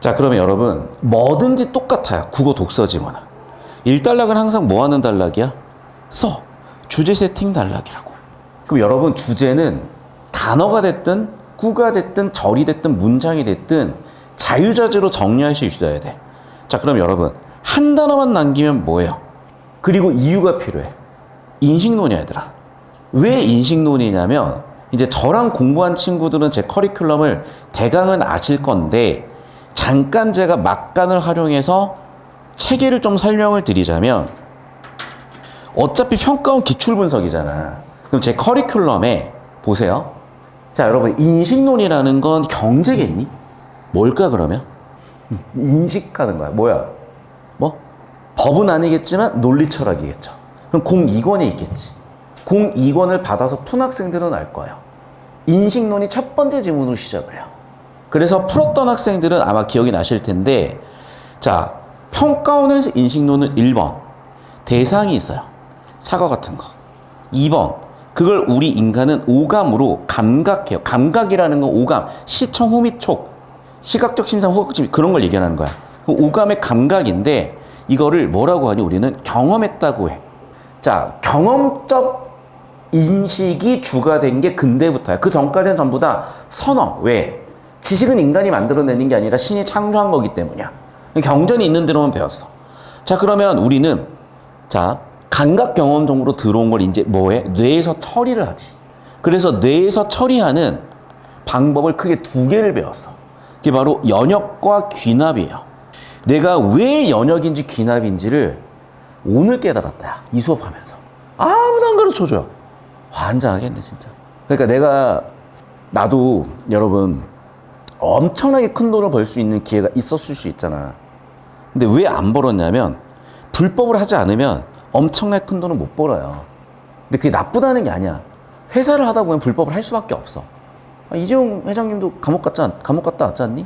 자, 그러면 여러분 뭐든지 똑같아요. 국어 독서 지문은. 1단락은 항상 뭐 하는 단락이야? 써. 주제 세팅 단락이라고. 그럼 여러분 주제는 단어가 됐든 구가 됐든 절이 됐든 문장이 됐든 자유자재로 정리할 수 있어야 돼. 자, 그럼 여러분 한 단어만 남기면 뭐예요? 그리고 이유가 필요해. 인식론이야, 얘들아. 왜 인식론이냐면 이제 저랑 공부한 친구들은 제 커리큘럼을 대강은 아실 건데 잠깐 제가 막간을 활용해서 체계를 좀 설명을 드리자면 어차피 평가원 기출분석이잖아. 그럼 제 커리큘럼에 보세요. 자, 여러분 인식론이라는 건 경제겠니? 뭘까 그러면? 인식하는 거야. 뭐야? 뭐? 법은 아니겠지만 논리 철학이겠죠. 그럼 공2권에 있겠지. 공2권을 받아서 푼 학생들은 알 거예요. 인식론이 첫 번째 지문으로 시작을 해요. 그래서 풀었던 학생들은 아마 기억이 나실 텐데, 자, 평가원에서 인식론은 1번 대상이 있어요. 사과 같은 거. 2번 그걸 우리 인간은 오감으로 감각해요. 감각이라는 건 오감, 시청, 후미, 촉, 시각적 심상, 후각적 심상 그런 걸 얘기하는 거야. 오감의 감각인데 이거를 뭐라고 하니 우리는 경험했다고 해. 자, 경험적 인식이 주가 된 게 근대부터야. 그 전까지는 전부 다 선어. 왜? 지식은 인간이 만들어내는 게 아니라 신이 창조한 거기 때문이야. 경전이 있는 대로만 배웠어. 자, 그러면 우리는 자, 감각 경험 정보로 들어온 걸 이제 뭐해? 뇌에서 처리를 하지. 그래서 뇌에서 처리하는 방법을 크게 두 개를 배웠어. 그게 바로 연역과 귀납이에요. 내가 왜 연역인지 귀납인지를 오늘 깨달았다. 야, 이 수업하면서. 아무도 안 가르쳐줘요. 환장하겠네 진짜. 그러니까 나도 여러분 엄청나게 큰 돈을 벌 수 있는 기회가 있었을 수 있잖아. 근데 왜 안 벌었냐면 불법을 하지 않으면 엄청나게 큰 돈을 못 벌어요. 근데 그게 나쁘다는 게 아니야. 회사를 하다 보면 불법을 할 수밖에 없어. 이재용 회장님도 감옥 갔다 왔지 않니?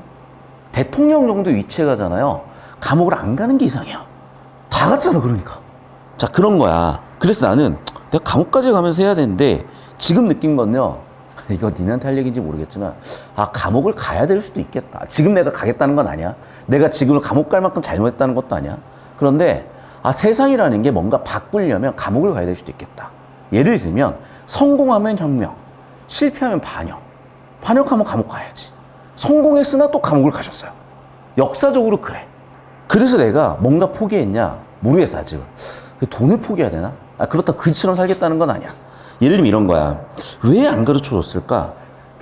대통령 정도 위치에 가잖아요. 감옥을 안 가는 게 이상해요. 다 갔잖아, 그러니까. 자, 그런 거야. 그래서 나는 내가 감옥까지 가면서 해야 되는데 지금 느낀 건요. 이거 니네한테 할 얘기인지 모르겠지만 감옥을 가야 될 수도 있겠다. 지금 내가 가겠다는 건 아니야. 내가 지금 감옥 갈 만큼 잘못했다는 것도 아니야. 그런데 세상이라는 게 뭔가 바꾸려면 감옥을 가야 될 수도 있겠다. 예를 들면 성공하면 혁명, 실패하면 반역. 반역하면 감옥 가야지. 성공했으나 또 감옥을 가셨어요. 역사적으로 그래. 그래서 내가 뭔가 포기했냐? 모르겠어 아직은. 돈을 포기해야 되나? 그렇다 그처럼 살겠다는 건 아니야. 예를 들면 이런 거야. 왜 안 가르쳐줬을까?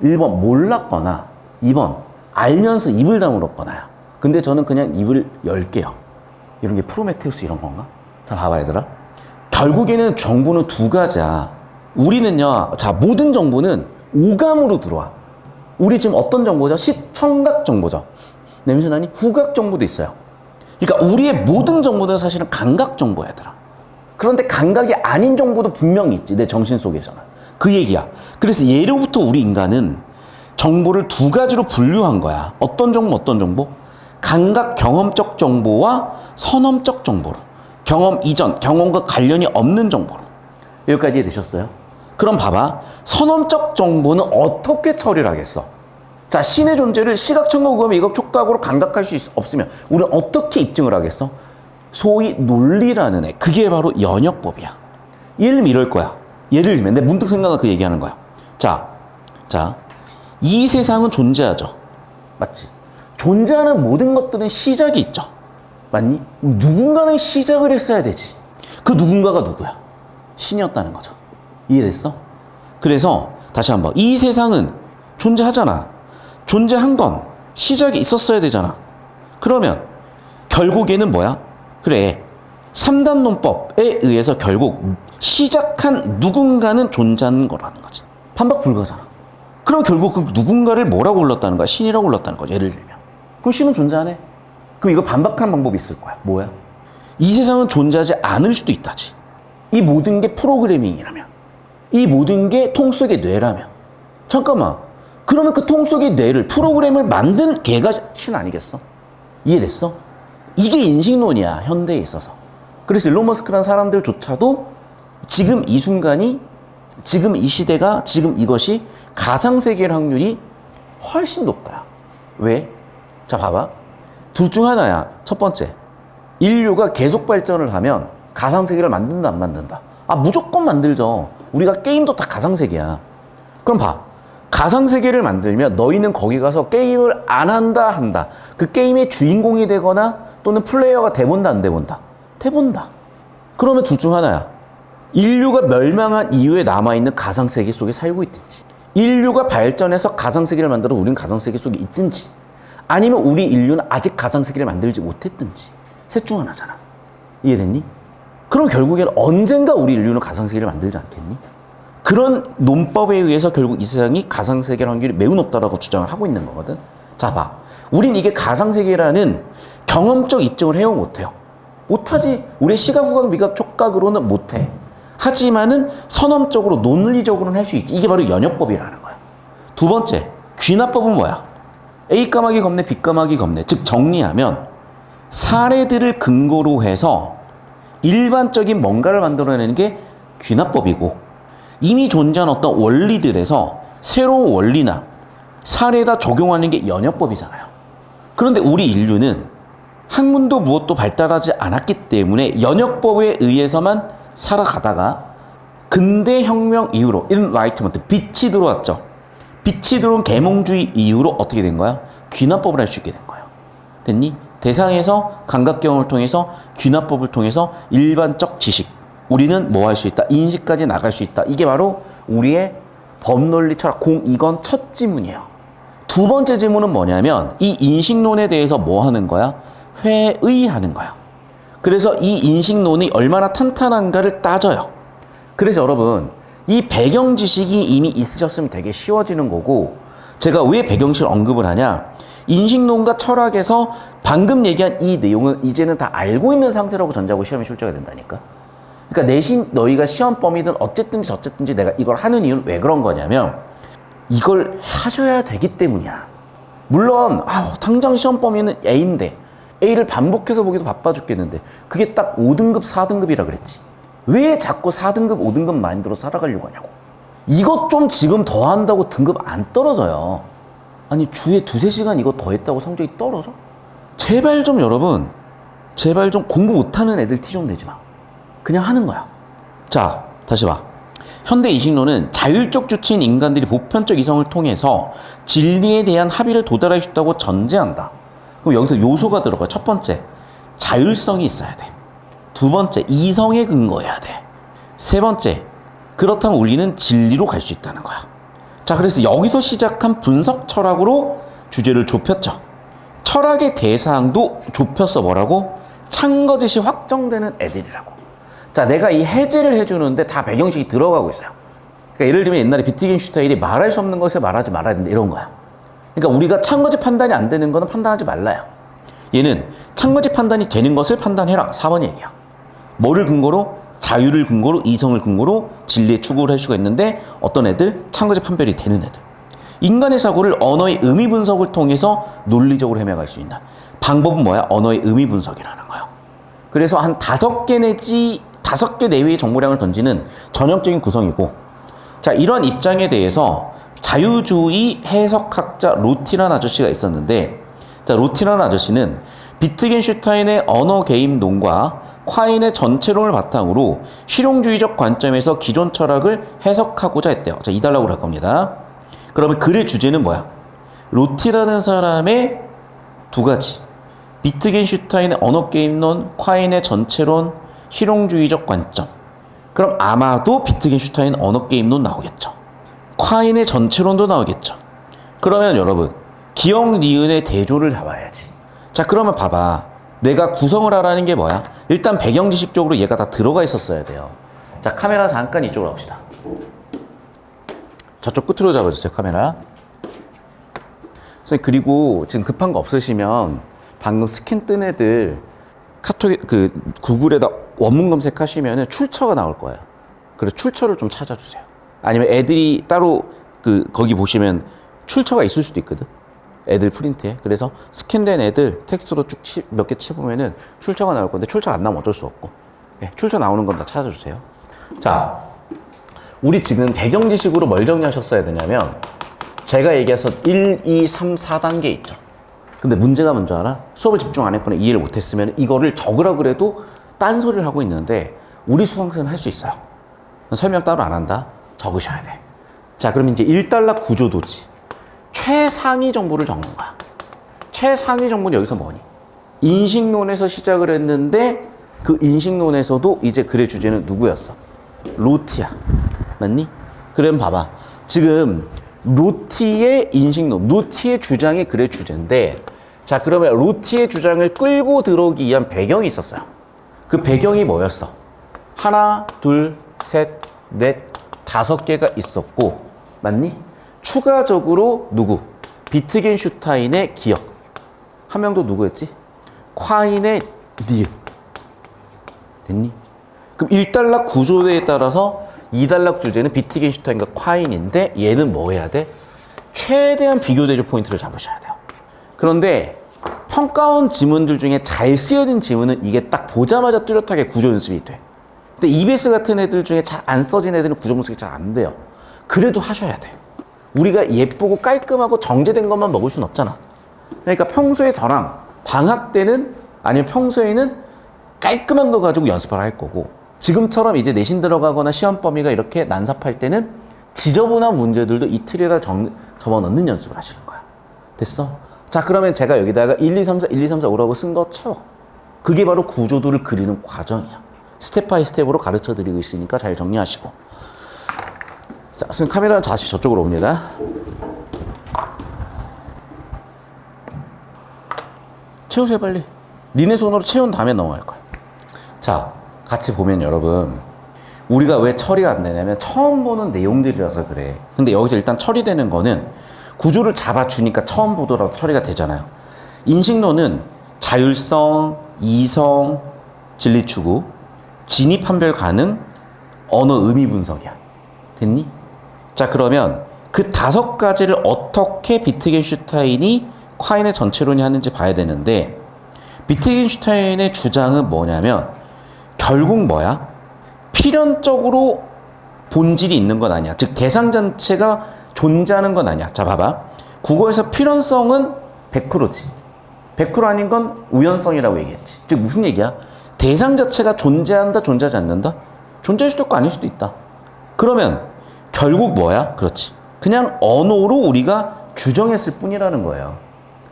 1번 몰랐거나 2번 알면서 입을 다물었거나요. 근데 저는 그냥 입을 열게요. 이런 게 프로메테우스 이런 건가? 자, 봐봐 얘들아. 결국에는 정보는 두 가지야. 우리는요, 자, 모든 정보는 오감으로 들어와. 우리 지금 어떤 정보죠? 시청각 정보죠. 냄새나니? 후각 정보도 있어요. 그러니까 우리의 모든 정보는 사실은 감각 정보야, 얘들아. 그런데 감각이 아닌 정보도 분명히 있지, 내 정신 속에서는. 그 얘기야. 그래서 예로부터 우리 인간은 정보를 두 가지로 분류한 거야. 어떤 정보? 감각 경험적 정보와 선험적 정보로. 경험 이전, 경험과 관련이 없는 정보로. 여기까지 이해되셨어요? 그럼 봐봐. 선험적 정보는 어떻게 처리를 하겠어? 자, 신의 존재를 시각, 청각, 오감, 미각, 촉각으로 감각할 수 없으면 우리는 어떻게 입증을 하겠어? 소위 논리라는 애. 그게 바로 연역법이야. 예를 들면 이럴 거야. 예를 들면 내 문득 생각난 그 얘기하는 거야. 자, 이 세상은 존재하죠. 맞지? 존재하는 모든 것들은 시작이 있죠. 맞니? 누군가는 시작을 했어야 되지. 그 누군가가 누구야? 신이었다는 거죠. 이해됐어? 그래서 다시 한번 이 세상은 존재하잖아. 존재한 건 시작이 있었어야 되잖아. 그러면 결국에는 뭐야? 그래, 3단 논법에 의해서 결국 시작한 누군가는 존재하는 거라는 거지. 반박 불가잖아. 그럼 결국 그 누군가를 뭐라고 불렀다는 거야? 신이라고 불렀다는 거죠. 예를 들면. 그럼 신은 존재하네? 그럼 이거 반박하는 방법이 있을 거야. 뭐야? 이 세상은 존재하지 않을 수도 있다지. 이 모든 게 프로그래밍이라면. 이 모든 게 통 속의 뇌라면. 잠깐만. 그러면 그 통 속의 뇌를, 프로그램을 만든 걔가 신 아니겠어? 이해됐어? 이게 인식론이야, 현대에 있어서. 그래서 일론 머스크라는 사람들조차도 지금 이 순간이, 지금 이 시대가, 지금 이것이 가상세계일 확률이 훨씬 높다. 왜? 자, 봐봐. 둘 중 하나야. 첫 번째, 인류가 계속 발전을 하면 가상세계를 만든다 안 만든다? 아, 무조건 만들죠. 우리가 게임도 다 가상세계야. 그럼 봐. 가상세계를 만들면 너희는 거기 가서 게임을 안 한다 한다. 그 게임의 주인공이 되거나 또는 플레이어가 돼본다 안 돼본다? 돼본다. 그러면 둘 중 하나야. 인류가 멸망한 이후에 남아있는 가상세계 속에 살고 있든지, 인류가 발전해서 가상세계를 만들어 우린 가상세계 속에 있든지, 아니면 우리 인류는 아직 가상세계를 만들지 못했든지, 셋 중 하나잖아. 이해됐니? 그럼 결국엔 언젠가 우리 인류는 가상세계를 만들지 않겠니? 그런 논법에 의해서 결국 이 세상이 가상세계의 확률이 매우 높다라고 주장을 하고 있는 거거든. 자, 봐. 우린 이게 가상세계라는 경험적 입증을 해요, 못해요? 못하지. 우리의 시각, 후각, 미각, 촉각으로는 못해. 하지만은 선언적으로, 논리적으로는 할 수 있지. 이게 바로 연역법이라는 거야. 두 번째, 귀납법은 뭐야? A 까마귀 겁내, B 까마귀 겁내. 즉 정리하면 사례들을 근거로 해서 일반적인 뭔가를 만들어내는 게 귀납법이고, 이미 존재한 어떤 원리들에서 새로운 원리나 사례에다 적용하는 게 연역법이잖아요. 그런데 우리 인류는 학문도 무엇도 발달하지 않았기 때문에 연역법에 의해서만 살아가다가 근대 혁명 이후로 Enlightenment, 빛이 들어왔죠. 빛이 들어온 계몽주의 이후로 어떻게 된 거야? 귀납법을 할 수 있게 된 거예요. 됐니? 대상에서 감각경험을 통해서 귀납법을 통해서 일반적 지식, 우리는 뭐 할 수 있다? 인식까지 나갈 수 있다. 이게 바로 우리의 법논리 철학 이건 첫 지문이에요. 두 번째 지문은 뭐냐면 이 인식론에 대해서 뭐 하는 거야? 회의하는 거야. 그래서 이 인식론이 얼마나 탄탄한가를 따져요. 그래서 여러분, 이 배경 지식이 이미 있으셨으면 되게 쉬워지는 거고, 제가 왜 배경지식을 언급을 하냐? 인식론과 철학에서 방금 얘기한 이 내용은 이제는 다 알고 있는 상태라고 전제하고 시험에 출제가 된다니까. 그러니까 내신 너희가 시험 범위든 어쨌든지 저쨌든지 내가 이걸 하는 이유는 왜 그런 거냐면 이걸 하셔야 되기 때문이야. 물론 당장 시험 범위는 A인데 A를 반복해서 보기도 바빠 죽겠는데 그게 딱 5등급 4등급이라 그랬지. 왜 자꾸 4등급 5등급 마인드로 살아가려고 하냐고. 이것 좀 지금 더 한다고 등급 안 떨어져요. 아니 주에 2-3시간 이거 더 했다고 성적이 떨어져? 제발 좀 여러분, 제발 좀 공부 못하는 애들 티 좀 내지 마. 그냥 하는 거야. 자, 다시 봐. 현대 인식론은 자율적 주체인 인간들이 보편적 이성을 통해서 진리에 대한 합의를 도달할 수 있다고 전제한다. 그럼 여기서 요소가 들어가요. 첫 번째, 자율성이 있어야 돼. 두 번째, 이성에 근거해야 돼. 세 번째, 그렇다면 우리는 진리로 갈 수 있다는 거야. 자, 그래서 여기서 시작한 분석 철학으로 주제를 좁혔죠. 철학의 대상도 좁혔어. 뭐라고? 참거짓이 확정되는 애들이라고. 자, 내가 이 해제를 해주는데 다 배경식이 들어가고 있어요. 그러니까 예를 들면 옛날에 비트겐슈타인이 말할 수 없는 것을 말하지 말아야 된다 이런 거야. 그러니까 우리가 참거짓 판단이 안 되는 거는 판단하지 말라요. 얘는 참거짓 판단이 되는 것을 판단해라. 4번 얘기야. 뭐를 근거로? 자유를 근거로, 이성을 근거로 진리의 추구를 할 수가 있는데 어떤 애들? 참거짓 판별이 되는 애들. 인간의 사고를 언어의 의미 분석을 통해서 논리적으로 헤매갈 수 있는 방법은 뭐야? 언어의 의미 분석이라는 거예요. 그래서 한 5개 내지 5개 내외의 정보량을 던지는 전형적인 구성이고, 자, 이런 입장에 대해서 자유주의 해석학자 로티라는 아저씨가 있었는데, 자, 로티라는 아저씨는 비트겐슈타인의 언어 개입론과 콰인의 전체론을 바탕으로 실용주의적 관점에서 기존 철학을 해석하고자 했대요. 자, 2달락으로 할 겁니다. 그러면 글의 주제는 뭐야? 로티라는 사람의 두 가지. 비트겐슈타인의 언어 개입론, 콰인의 전체론, 실용주의적 관점. 그럼 아마도 비트겐슈타인 언어 게임론 나오겠죠. 콰인의 전체론도 나오겠죠. 그러면 여러분, 기억, 니은의 대조를 잡아야지. 자, 그러면 봐봐. 내가 구성을 하라는 게 뭐야? 일단 배경 지식적으로 얘가 다 들어가 있었어야 돼요. 자, 카메라 잠깐 이쪽으로 갑시다. 저쪽 끝으로 잡아주세요, 카메라. 선생님, 그리고 지금 급한 거 없으시면 방금 스캔 뜬 애들 카톡에 구글에다 원문 검색하시면 출처가 나올 거예요. 그래서 출처를 좀 찾아주세요. 아니면 애들이 따로 거기 보시면 출처가 있을 수도 있거든. 애들 프린트에. 그래서 스캔된 애들 텍스트로 쭉 몇 개 쳐보면은 출처가 나올 건데 출처가 안 나오면 어쩔 수 없고. 네, 출처 나오는 건 다 찾아주세요. 자, 우리 지금 배경 지식으로 뭘 정리하셨어야 되냐면 제가 얘기해서 1, 2, 3, 4단계 있죠. 근데 문제가 뭔지 알아? 수업을 집중 안 했거나 이해를 못했으면 이거를 적으라 그래도 딴소리를 하고 있는데 우리 수강생은 할 수 있어요. 설명 따로 안 한다? 적으셔야 돼. 자, 그럼 이제 1단락 구조도지. 최상위 정보를 적는 거야. 최상위 정보는 여기서 뭐니? 인식론에서 시작을 했는데 그 인식론에서도 이제 글의 주제는 누구였어? 로티야. 맞니? 그럼 봐봐. 지금 로티의 인식론, 로티의 주장이 글의 주제인데 자, 그러면 로티의 주장을 끌고 들어오기 위한 배경이 있었어요. 그 배경이 뭐였어? 하나, 둘, 셋, 넷, 5개가 있었고 맞니? 추가적으로 누구? 비트겐슈타인의 기억. 한 명도 누구였지? 콰인의 니은. 됐니? 그럼 1단락 구조에 따라서 2단락 주제는 비트겐슈타인과 콰인인데 얘는 뭐 해야 돼? 최대한 비교 대조 포인트를 잡으셔야 돼요. 그런데 평가원 지문들 중에 잘 쓰여진 지문은 이게 딱 보자마자 뚜렷하게 구조 연습이 돼. 근데 EBS 같은 애들 중에 잘 안 써진 애들은 구조 분석이 잘 안 돼요. 그래도 하셔야 돼. 우리가 예쁘고 깔끔하고 정제된 것만 먹을 순 없잖아. 그러니까 평소에 저랑 방학 때는 아니면 평소에는 깔끔한 거 가지고 연습을 할 거고 지금처럼 이제 내신 들어가거나 시험 범위가 이렇게 난삽할 때는 지저분한 문제들도 이틀에다 접어넣는 연습을 하시는 거야. 됐어? 자, 그러면 제가 여기다가 1, 2, 3, 4, 1, 2, 3, 4, 5라고 쓴 거 채워. 그게 바로 구조도를 그리는 과정이야. 스텝 바이 스텝으로 가르쳐 드리고 있으니까 잘 정리하시고. 자, 선생님 카메라는 다시 저쪽으로 옵니다. 채우세요, 빨리. 니네 손으로 채운 다음에 넘어갈 거야. 자, 같이 보면 여러분, 우리가 왜 처리가 안 되냐면 처음 보는 내용들이라서 그래. 근데 여기서 일단 처리되는 거는 구조를 잡아주니까 처음 보더라도 처리가 되잖아요. 인식론은 자율성, 이성, 진리추구, 진입 판별 가능, 언어 의미 분석이야. 됐니? 자, 그러면 그 5가지를 어떻게 비트겐슈타인이 콰인의 전체론이 하는지 봐야 되는데 비트겐슈타인의 주장은 뭐냐면 결국 뭐야? 필연적으로 본질이 있는 건 아니야. 즉 대상 자체가 존재하는 건 아니야. 자, 봐봐. 국어에서 필연성은 100%지. 100% 아닌 건 우연성이라고 얘기했지. 즉 무슨 얘기야? 대상 자체가 존재한다, 존재하지 않는다? 존재할 수도 있고 아닐 수도 있다. 그러면 결국 뭐야? 그렇지. 그냥 언어로 우리가 규정했을 뿐이라는 거예요.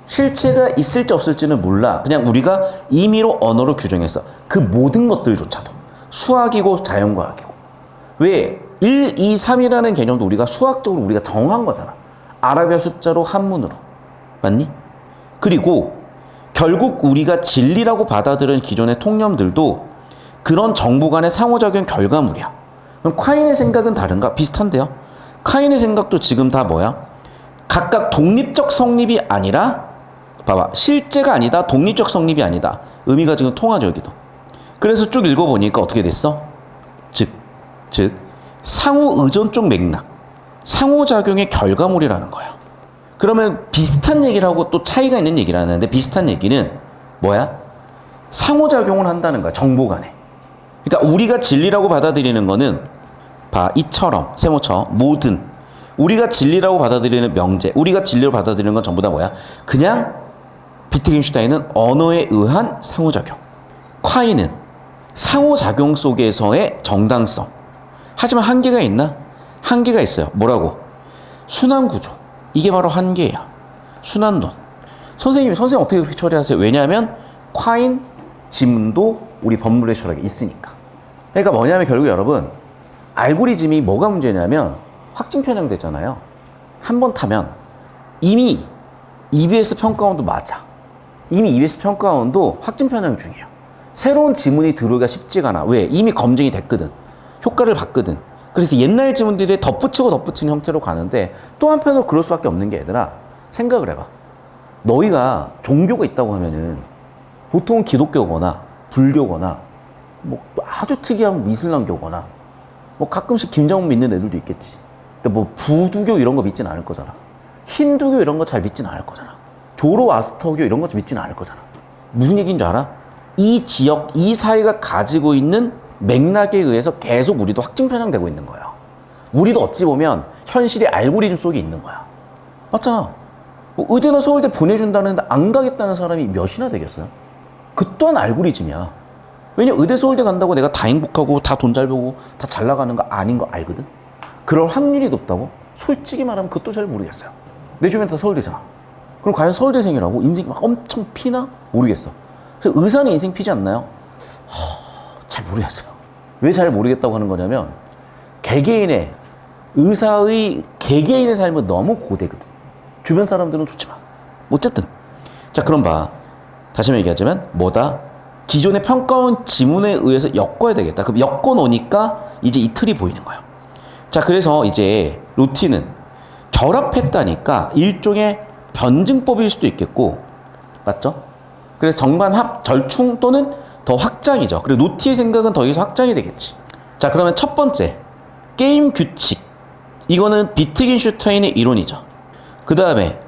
실체가 있을지 없을지는 몰라. 그냥 우리가 임의로 언어로 규정했어. 그 모든 것들조차도. 수학이고 자연과학이고. 왜? 1, 2, 3이라는 개념도 우리가 수학적으로 우리가 정한 거잖아. 아라비아 숫자로 한문으로. 맞니? 그리고 결국 우리가 진리라고 받아들이는 기존의 통념들도 그런 정보 간의 상호작용 결과물이야. 그럼 콰인의 생각은 다른가? 비슷한데요. 콰인의 생각도 지금 다 뭐야? 각각 독립적 성립이 아니라 봐봐. 실제가 아니다. 독립적 성립이 아니다. 의미가 지금 통하죠, 여기도. 그래서 쭉 읽어보니까 어떻게 됐어? 즉 상호 의존적 맥락, 상호작용의 결과물이라는 거야. 그러면 비슷한 얘기를 하고 또 차이가 있는 얘기를 하는데 비슷한 얘기는 뭐야? 상호작용을 한다는 거야, 정보 간에. 그러니까 우리가 진리라고 받아들이는 거는 봐, 이처럼 세모처럼 모든 우리가 진리라고 받아들이는 명제, 우리가 진리로 받아들이는 건 전부 다 뭐야? 그냥 비트겐슈타인은 언어에 의한 상호작용, 콰인은 상호작용 속에서의 정당성. 하지만 한계가 있나? 한계가 있어요. 뭐라고? 순환구조. 이게 바로 한계예요. 순환론. 선생님 어떻게 그렇게 처리하세요? 왜냐하면 콰인 지문도 우리 법률의 철학에 있으니까. 그러니까 뭐냐면 결국 여러분 알고리즘이 뭐가 문제냐면 확증 편향되잖아요. 한 번 타면 이미 EBS 평가원도 맞아. 이미 EBS 평가원도 확증 편향 중이에요. 새로운 지문이 들어오기가 쉽지가 않아. 왜? 이미 검증이 됐거든. 효과를 봤거든. 그래서 옛날 지문들이 덧붙이는 형태로 가는데 또 한편으로 그럴 수밖에 없는 게 얘들아 생각을 해봐. 너희가 종교가 있다고 하면은 보통은 기독교거나 불교거나 뭐 아주 특이한 이슬람교거나 뭐 가끔씩 김정은 믿는 애들도 있겠지. 근데 뭐 부두교 이런 거 믿진 않을 거잖아. 힌두교 이런 거 잘 믿진 않을 거잖아. 조로아스터교 이런 거 믿진 않을 거잖아. 무슨 얘기인 줄 알아? 이 지역, 이 사회가 가지고 있는 맥락에 의해서 계속 우리도 확증 편향되고 있는 거예요. 우리도 어찌 보면 현실의 알고리즘 속에 있는 거야. 맞잖아. 뭐 의대나 서울대 보내준다는데 안 가겠다는 사람이 몇이나 되겠어요? 그 또한 알고리즘이야. 왜냐 의대 서울대 간다고 내가 다 행복하고 다 돈 잘 벌고 다 잘 나가는 거 아닌 거 알거든. 그럴 확률이 높다고? 솔직히 말하면 그것도 잘 모르겠어요. 내 주변에 다 서울대잖아. 그럼 과연 서울대생이라고 인생이 막 엄청 피나? 모르겠어. 그래서 의사는 인생 피지 않나요? 잘 모르겠어요. 왜 잘 모르겠다고 하는 거냐면 개개인의 의사의 개개인의 삶은 너무 고되거든. 주변 사람들은 좋지만 어쨌든 자 그럼 봐. 다시 한번 얘기하자면 뭐다? 기존의 평가원 지문에 의해서 엮어야 되겠다. 그럼 엮어 놓으니까 이제 이 틀이 보이는 거예요. 자 그래서 이제 루틴은 결합했다니까 일종의 변증법일 수도 있겠고 맞죠? 그래서 정반합, 절충 또는 더 확장이죠. 그리고 노티의 생각은 더 이상 확장이 되겠지. 자 그러면 첫 번째 게임 규칙. 이거는 비트겐슈타인의 이론이죠. 그 다음에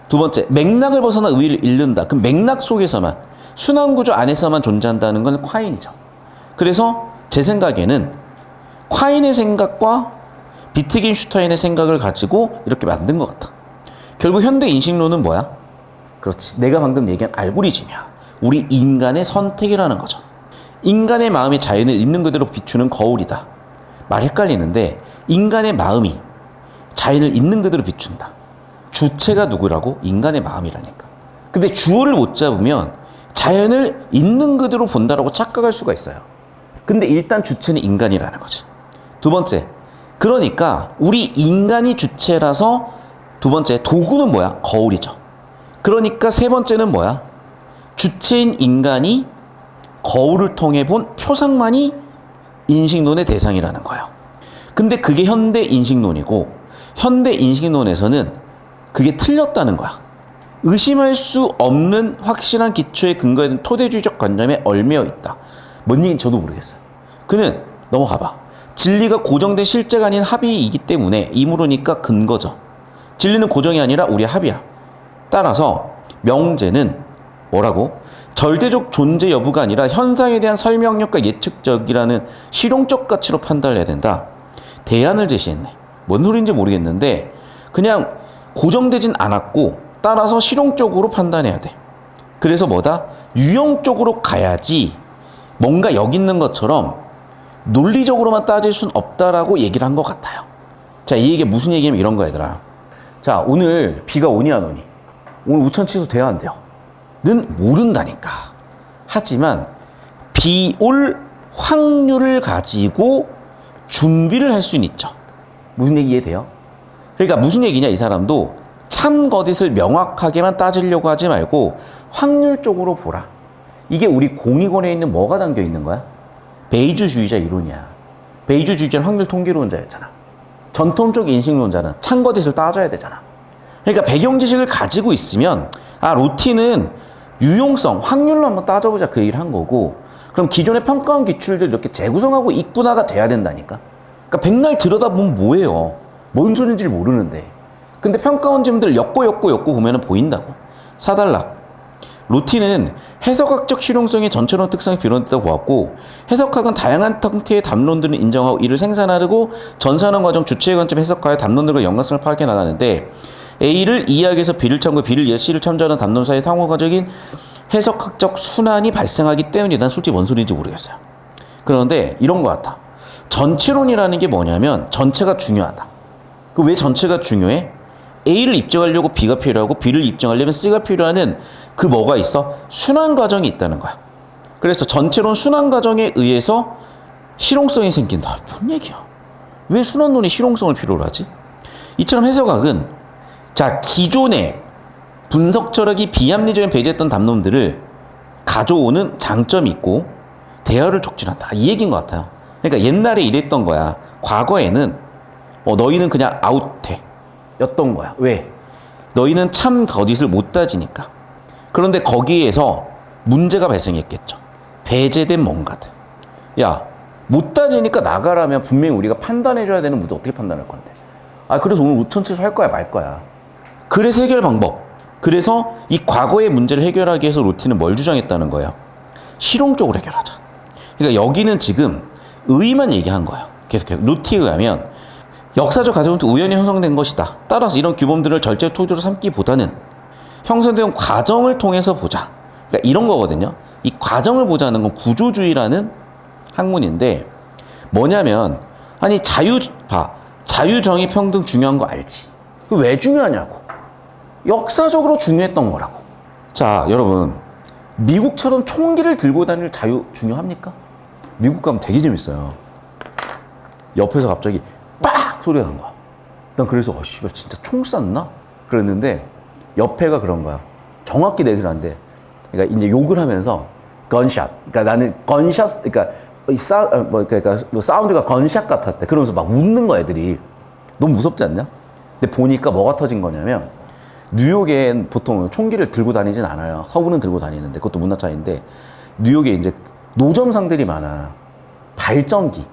두 번째 맥락을 벗어나 의의를 잃는다. 그럼 맥락 속에서만 순환구조 안에서만 존재한다는 건 콰인이죠. 그래서 제 생각에는 콰인의 생각과 비트겐슈타인의 생각을 가지고 이렇게 만든 것 같아. 결국 현대 인식론은 뭐야? 그렇지. 내가 방금 얘기한 알고리즘이야. 우리 인간의 선택이라는 거죠. 인간의 마음이 자연을 있는 그대로 비추는 거울이다. 말 헷갈리는데 인간의 마음이 자연을 있는 그대로 비춘다. 주체가 누구라고? 인간의 마음이라니까. 근데 주어를 못 잡으면 자연을 있는 그대로 본다라고 착각할 수가 있어요. 근데 일단 주체는 인간이라는 거지. 두 번째, 그러니까 우리 인간이 주체라서 두 번째, 도구는 뭐야? 거울이죠. 그러니까 세 번째는 뭐야? 주체인 인간이 거울을 통해 본 표상만이 인식론의 대상이라는 거예요. 근데 그게 현대 인식론이고 현대 인식론에서는 그게 틀렸다는 거야. 의심할 수 없는 확실한 기초에 근거된 토대주의적 관념에 얽매여 있다. 뭔 얘기인지 저도 모르겠어요. 그는 넘어가봐. 진리가 고정된 실제가 아닌 합의이기 때문에 이무로니까 근거죠. 진리는 고정이 아니라 우리의 합의야. 따라서 명제는 뭐라고? 절대적 존재 여부가 아니라 현상에 대한 설명력과 예측적이라는 실용적 가치로 판단을 해야 된다. 대안을 제시했네. 뭔 소리인지 모르겠는데 그냥 고정되진 않았고 따라서 실용적으로 판단해야 돼. 그래서 뭐다? 유형적으로 가야지 뭔가 여기 있는 것처럼 논리적으로만 따질 순 없다라고 얘기를 한 것 같아요. 자, 이 얘기 무슨 얘기냐면 이런 거 얘들아. 자, 오늘 비가 오니 안 오니? 오늘 우천 취소돼야 안 돼요? 는 모른다니까. 하지만 비 올 확률을 가지고 준비를 할 수는 있죠. 무슨 얘기 이해돼요? 그러니까 무슨 얘기냐 이 사람도 참 거짓을 명확하게만 따지려고 하지 말고 확률적으로 보라. 이게 우리 공익원에 있는 뭐가 담겨 있는 거야? 베이주주의자 이론이야. 베이주주의자는 확률 통계론자였잖아. 전통적 인식론자는 참 거짓을 따져야 되잖아. 그러니까 배경 지식을 가지고 있으면 아 루틴은 유용성, 확률로 한번 따져보자 그 얘기를 한 거고 그럼 기존의 평가원 기출들 이렇게 재구성하고 있구나가 돼야 된다니까. 그러니까 백날 들여다보면 뭐예요? 뭔 소리인지 모르는데. 근데 평가원집들 엮고 보면 보인다고. 4단락. 루틴은 해석학적 실용성의 전체론 특성이 비롯됐다고 보았고 해석학은 다양한 형태의 담론들을 인정하고 이를 생산하고 전산하는 과정 주체의 관점 해석하여 담론들과 연관성을 파악해 나가는데 A를 이해하기 위해서 B를 참고 B를 이해해 C를 참조하는 담론 사이의 상호가적인 해석학적 순환이 발생하기 때문이다. 난 솔직히 뭔 소리인지 모르겠어요. 그런데 이런 것 같아. 전체론이라는 게 뭐냐면 전체가 중요하다. 그 왜 전체가 중요해? A를 입증하려고 B가 필요하고 B를 입증하려면 C가 필요하는 그 뭐가 있어? 순환 과정이 있다는 거야. 그래서 전체론 순환 과정에 의해서 실용성이 생긴다. 뭔 얘기야? 왜 순환론이 실용성을 필요로 하지? 이처럼 해석학은 자 기존의 분석 철학이 비합리적인 배제했던 담론들을 가져오는 장점이 있고 대화를 촉진한다. 이 얘기인 것 같아요. 그러니까 옛날에 이랬던 거야. 과거에는 너희는 그냥 아웃해 였던 거야. 왜? 너희는 참 거짓을 못 따지니까. 그런데 거기에서 문제가 발생했겠죠. 배제된 뭔가들. 야, 못 따지니까 나가라면 분명히 우리가 판단해줘야 되는 문제 어떻게 판단할 건데. 아, 그래서 오늘 우천 취소할 거야 말 거야. 그래서 해결 방법. 그래서 이 과거의 문제를 해결하기 위해서 루틴은 뭘 주장했다는 거예요? 실용적으로 해결하자. 그러니까 여기는 지금 의의만 얘기한 거예요. 계속해서 루틴에 의하면 역사적 가정은 우연히 형성된 것이다. 따라서 이런 규범들을 절제 토대로 삼기보다는 형성된 과정을 통해서 보자. 그러니까 이런 거거든요. 이 과정을 보자는 건 구조주의라는 학문인데 뭐냐면 아니 자유, 정의, 평등 중요한 거 알지? 왜 중요하냐고. 역사적으로 중요했던 거라고. 자, 여러분 미국처럼 총기를 들고 다닐 자유 중요합니까? 미국 가면 되게 재밌어요. 옆에서 갑자기 빡 소리가 난 거야. 난 그래서 씨발 진짜 총 쐈나? 그랬는데 옆에가 그런 거야. 정확히 내기를 안 돼. 그러니까 이제 욕을 하면서 건샷. 그러니까 나는 건샷. 그러니까 사운드가 건샷 같았대. 그러면서 막 웃는 거야 애들이. 너무 무섭지 않냐? 근데 보니까 뭐가 터진 거냐면 뉴욕엔 보통 총기를 들고 다니진 않아요. 서부는 들고 다니는데 그것도 문화 차이인데 뉴욕에 이제 노점상들이 많아. 발전기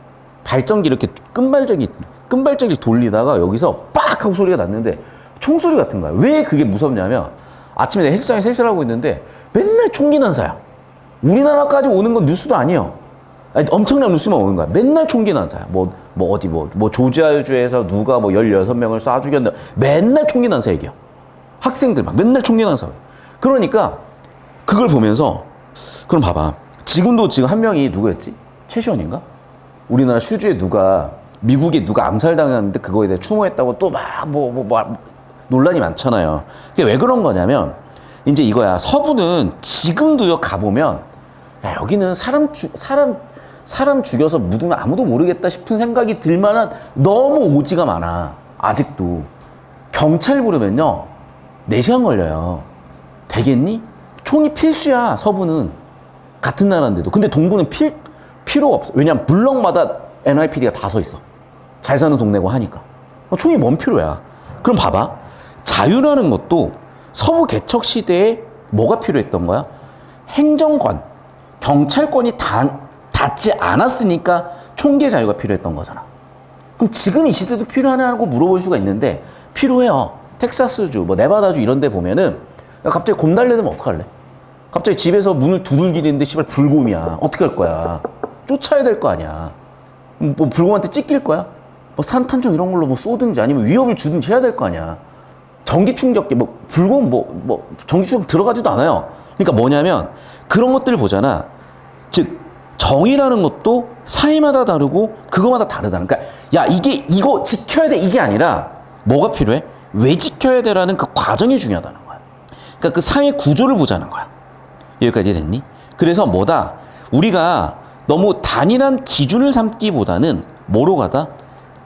이렇게 끈발전기 돌리다가 여기서 빡 하고 소리가 났는데 총소리 같은 거야. 왜 그게 무섭냐면 아침에 내가 헬스장에 세수를 하고 있는데 맨날 총기 난사야. 우리나라까지 오는 건 뉴스도 아니에요. 아니, 엄청난 뉴스만 오는 거야. 맨날 총기 난사야. 뭐 조지아주에서 누가 뭐 16명을 쏴 죽였는데 맨날 총기 난사 얘기야. 학생들 막 맨날 총기 난사. 그러니까 그걸 보면서 그럼 봐봐. 지금 한 명이 누구였지? 최시원인가? 우리나라 슈즈에 미국에 누가 암살당했는데 그거에 대해 추모했다고 또 막 논란이 많잖아요. 그게 왜 그런 거냐면 이제 이거야. 서부는 지금도 가보면 야, 여기는 사람 죽여서 묻으면 아무도 모르겠다 싶은 생각이 들 만한 너무 오지가 많아. 아직도. 경찰 부르면요 4시간 걸려요. 되겠니? 총이 필수야. 서부는. 같은 나라인데도. 근데 동부는 필요가 없어. 왜냐면 블럭마다 NYPD가 다 서 있어. 잘 사는 동네고 하니까. 총이 뭔 필요야. 그럼 봐봐. 자유라는 것도 서부 개척 시대에 뭐가 필요했던 거야? 행정관, 경찰권이 닿지 않았으니까 총기 자유가 필요했던 거잖아. 그럼 지금 이 시대도 필요하냐고 물어볼 수가 있는데 필요해요. 텍사스주, 네바다주 이런 데 보면은 갑자기 곰 달려들면 어떡할래? 갑자기 집에서 문을 두들기는데 씨발 불곰이야. 어떻게 할 거야? 쫓아야 될 거 아니야. 불곰한테 찢길 거야? 산탄총 이런 걸로 쏘든지 아니면 위협을 주든지 해야 될 거 아니야. 전기 충격기, 불곰, 전기 충격 들어가지도 않아요. 그러니까 뭐냐면 그런 것들을 보잖아. 즉, 정의라는 것도 사회마다 다르고 그거마다 다르다는. 그러니까 야, 이거 지켜야 돼 이게 아니라 뭐가 필요해? 왜 지켜야 돼라는 그 과정이 중요하다는 거야. 그러니까 그 사회 구조를 보자는 거야. 여기까지 됐니? 그래서 우리가 너무 단일한 기준을 삼기보다는 뭐로 가다?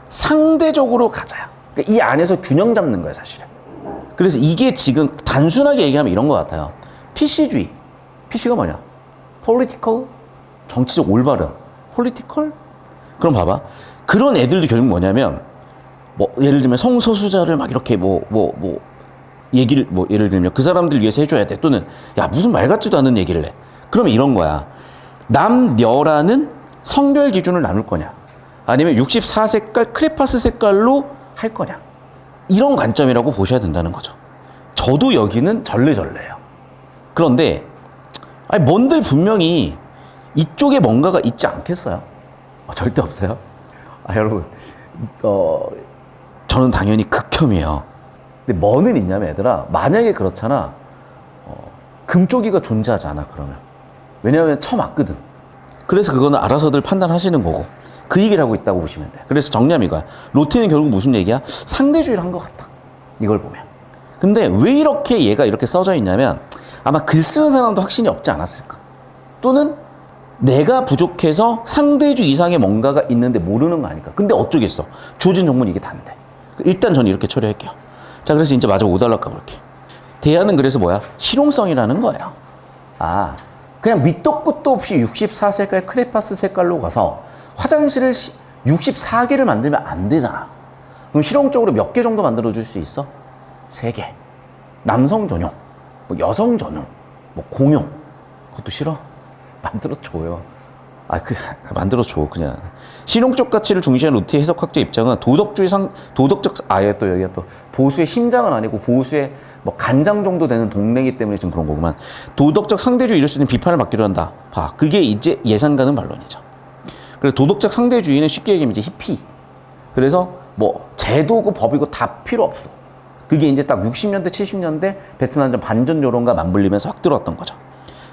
상대적으로 가자야. 그러니까 이 안에서 균형 잡는 거야, 사실은. 그래서 이게 지금 단순하게 얘기하면 이런 것 같아요. PC주의. PC가 뭐냐? political, 정치적 올바름. political? 그럼 봐봐. 그런 애들도 결국 뭐냐면, 예를 들면 성소수자를 막 이렇게 예를 들면 그 사람들 위해서 해줘야 돼. 또는, 야, 무슨 말 같지도 않은 얘기를 해. 그러면 이런 거야. 남녀라는 성별 기준을 나눌 거냐? 아니면 64색깔 크레파스 색깔로 할 거냐? 이런 관점이라고 보셔야 된다는 거죠. 저도 여기는 절레절레예요. 그런데 뭔들 분명히 이쪽에 뭔가가 있지 않겠어요? 절대 없어요. 여러분, 저는 당연히 극혐이에요. 근데 뭐는 있냐면 얘들아, 만약에 그렇잖아. 금쪽이가 존재하지 않아 그러면. 왜냐하면 처맞거든. 그래서 그거는 알아서들 판단하시는 거고 그 얘기를 하고 있다고 보시면 돼. 그래서 정리하면 이거야. 로티는 결국 무슨 얘기야? 상대주의를 한 것 같다. 이걸 보면. 근데 왜 이렇게 얘가 이렇게 써져 있냐면 아마 글 쓰는 사람도 확신이 없지 않았을까. 또는 내가 부족해서 상대주의 이상의 뭔가가 있는데 모르는 거 아닐까. 근데 어쩌겠어. 주어진 정보는 이게 다인데. 일단 저는 이렇게 처리할게요. 자, 그래서 이제 마저 5달러 가볼게. 대안은 그래서 뭐야? 실용성이라는 거예요. 그냥 밑도 끝도 없이 64색깔 크레파스 색깔로 가서 화장실을 64개를 만들면 안 되잖아. 그럼 실용적으로 몇 개 정도 만들어줄 수 있어? 3개. 남성 전용, 여성 전용, 공용. 그것도 싫어? 만들어줘요. 만들어줘, 그냥. 실용적 가치를 중시하는 루트의 해석학자 입장은 또 여기가 또 보수의 심장은 아니고 보수의 간장 정도 되는 동네이기 때문에 지금 그런 거구만. 도덕적 상대주의 이럴 수 있는 비판을 받기로 한다. 그게 이제 예상 가는 반론이죠. 그래서 도덕적 상대주의는 쉽게 얘기하면 이제 히피. 그래서 뭐 제도고 법이고 다 필요 없어. 그게 이제 딱 60년대 70년대 베트남전 반전 여론과 맞물리면서 확 들어왔던 거죠.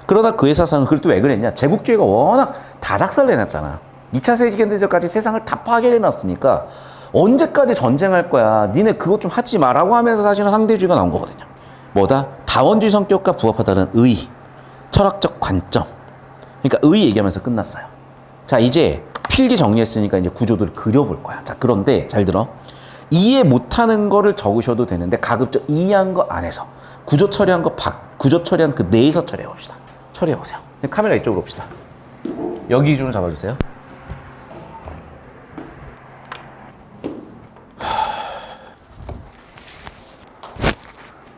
그러다 그 회사상은 그걸 또 왜 그랬냐, 제국주의가 워낙 다 작살내놨잖아. 2차 세계대전까지 세상을 다 파괴해놨으니까 언제까지 전쟁할 거야, 니네 그것 좀 하지 마라고 하면서 사실은 상대주의가 나온 거거든요. 뭐다? 다원주의 성격과 부합하다는 의, 철학적 관점. 그러니까 의 얘기하면서 끝났어요. 자, 이제 필기 정리했으니까 이제 구조들을 그려볼 거야. 자, 그런데 잘 들어. 이해 못하는 거를 적으셔도 되는데 가급적 이해한 거 안에서 구조 처리한 거 구조 처리한 그 내에서 처리해 봅시다. 처리해 보세요. 카메라 이쪽으로 옵시다. 여기 기준으로 잡아주세요.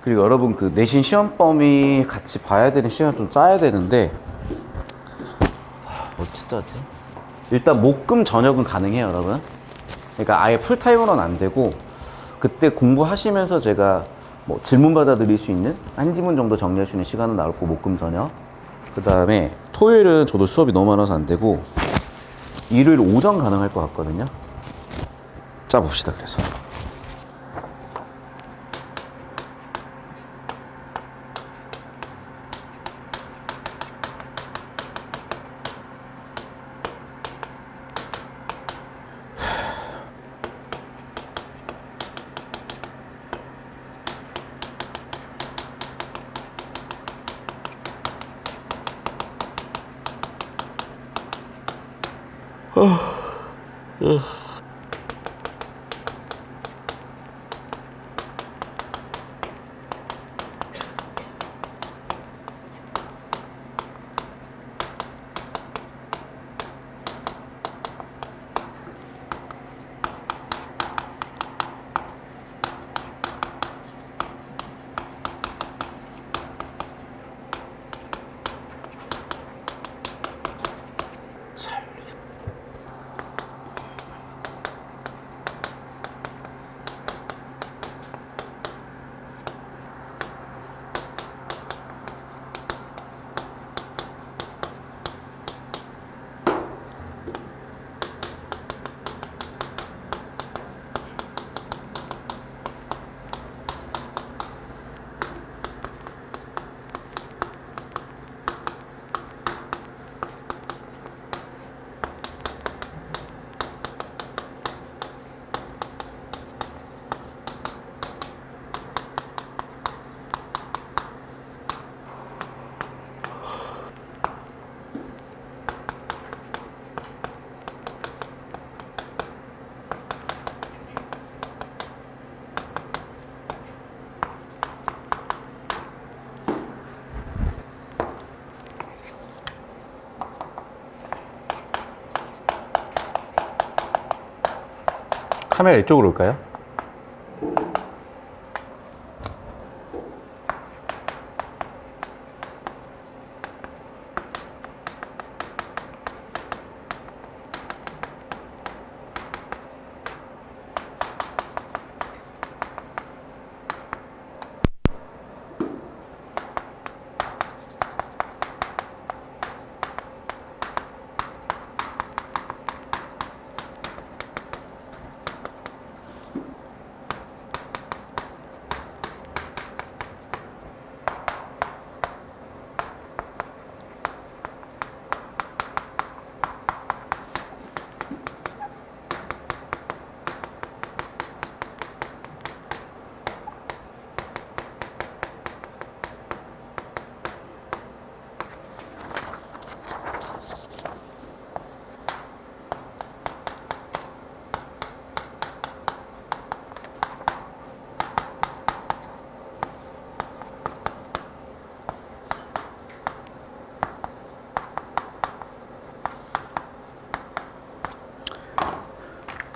그리고 여러분 그 내신 시험 범위 같이 봐야 되는 시간 좀 짜야 되는데 어찌 짜지? 일단 목금 저녁은 가능해요, 여러분. 그러니까 아예 풀타임으로는 안 되고 그때 공부하시면서 제가 뭐 질문 받아드릴 수 있는 한 지문 정도 정리할 수 있는 시간은 나올 거고, 목금 저녁. 그 다음에 토요일은 저도 수업이 너무 많아서 안 되고 일요일 오전 가능할 것 같거든요. 짜봅시다. 그래서 카메라 이쪽으로 올까요?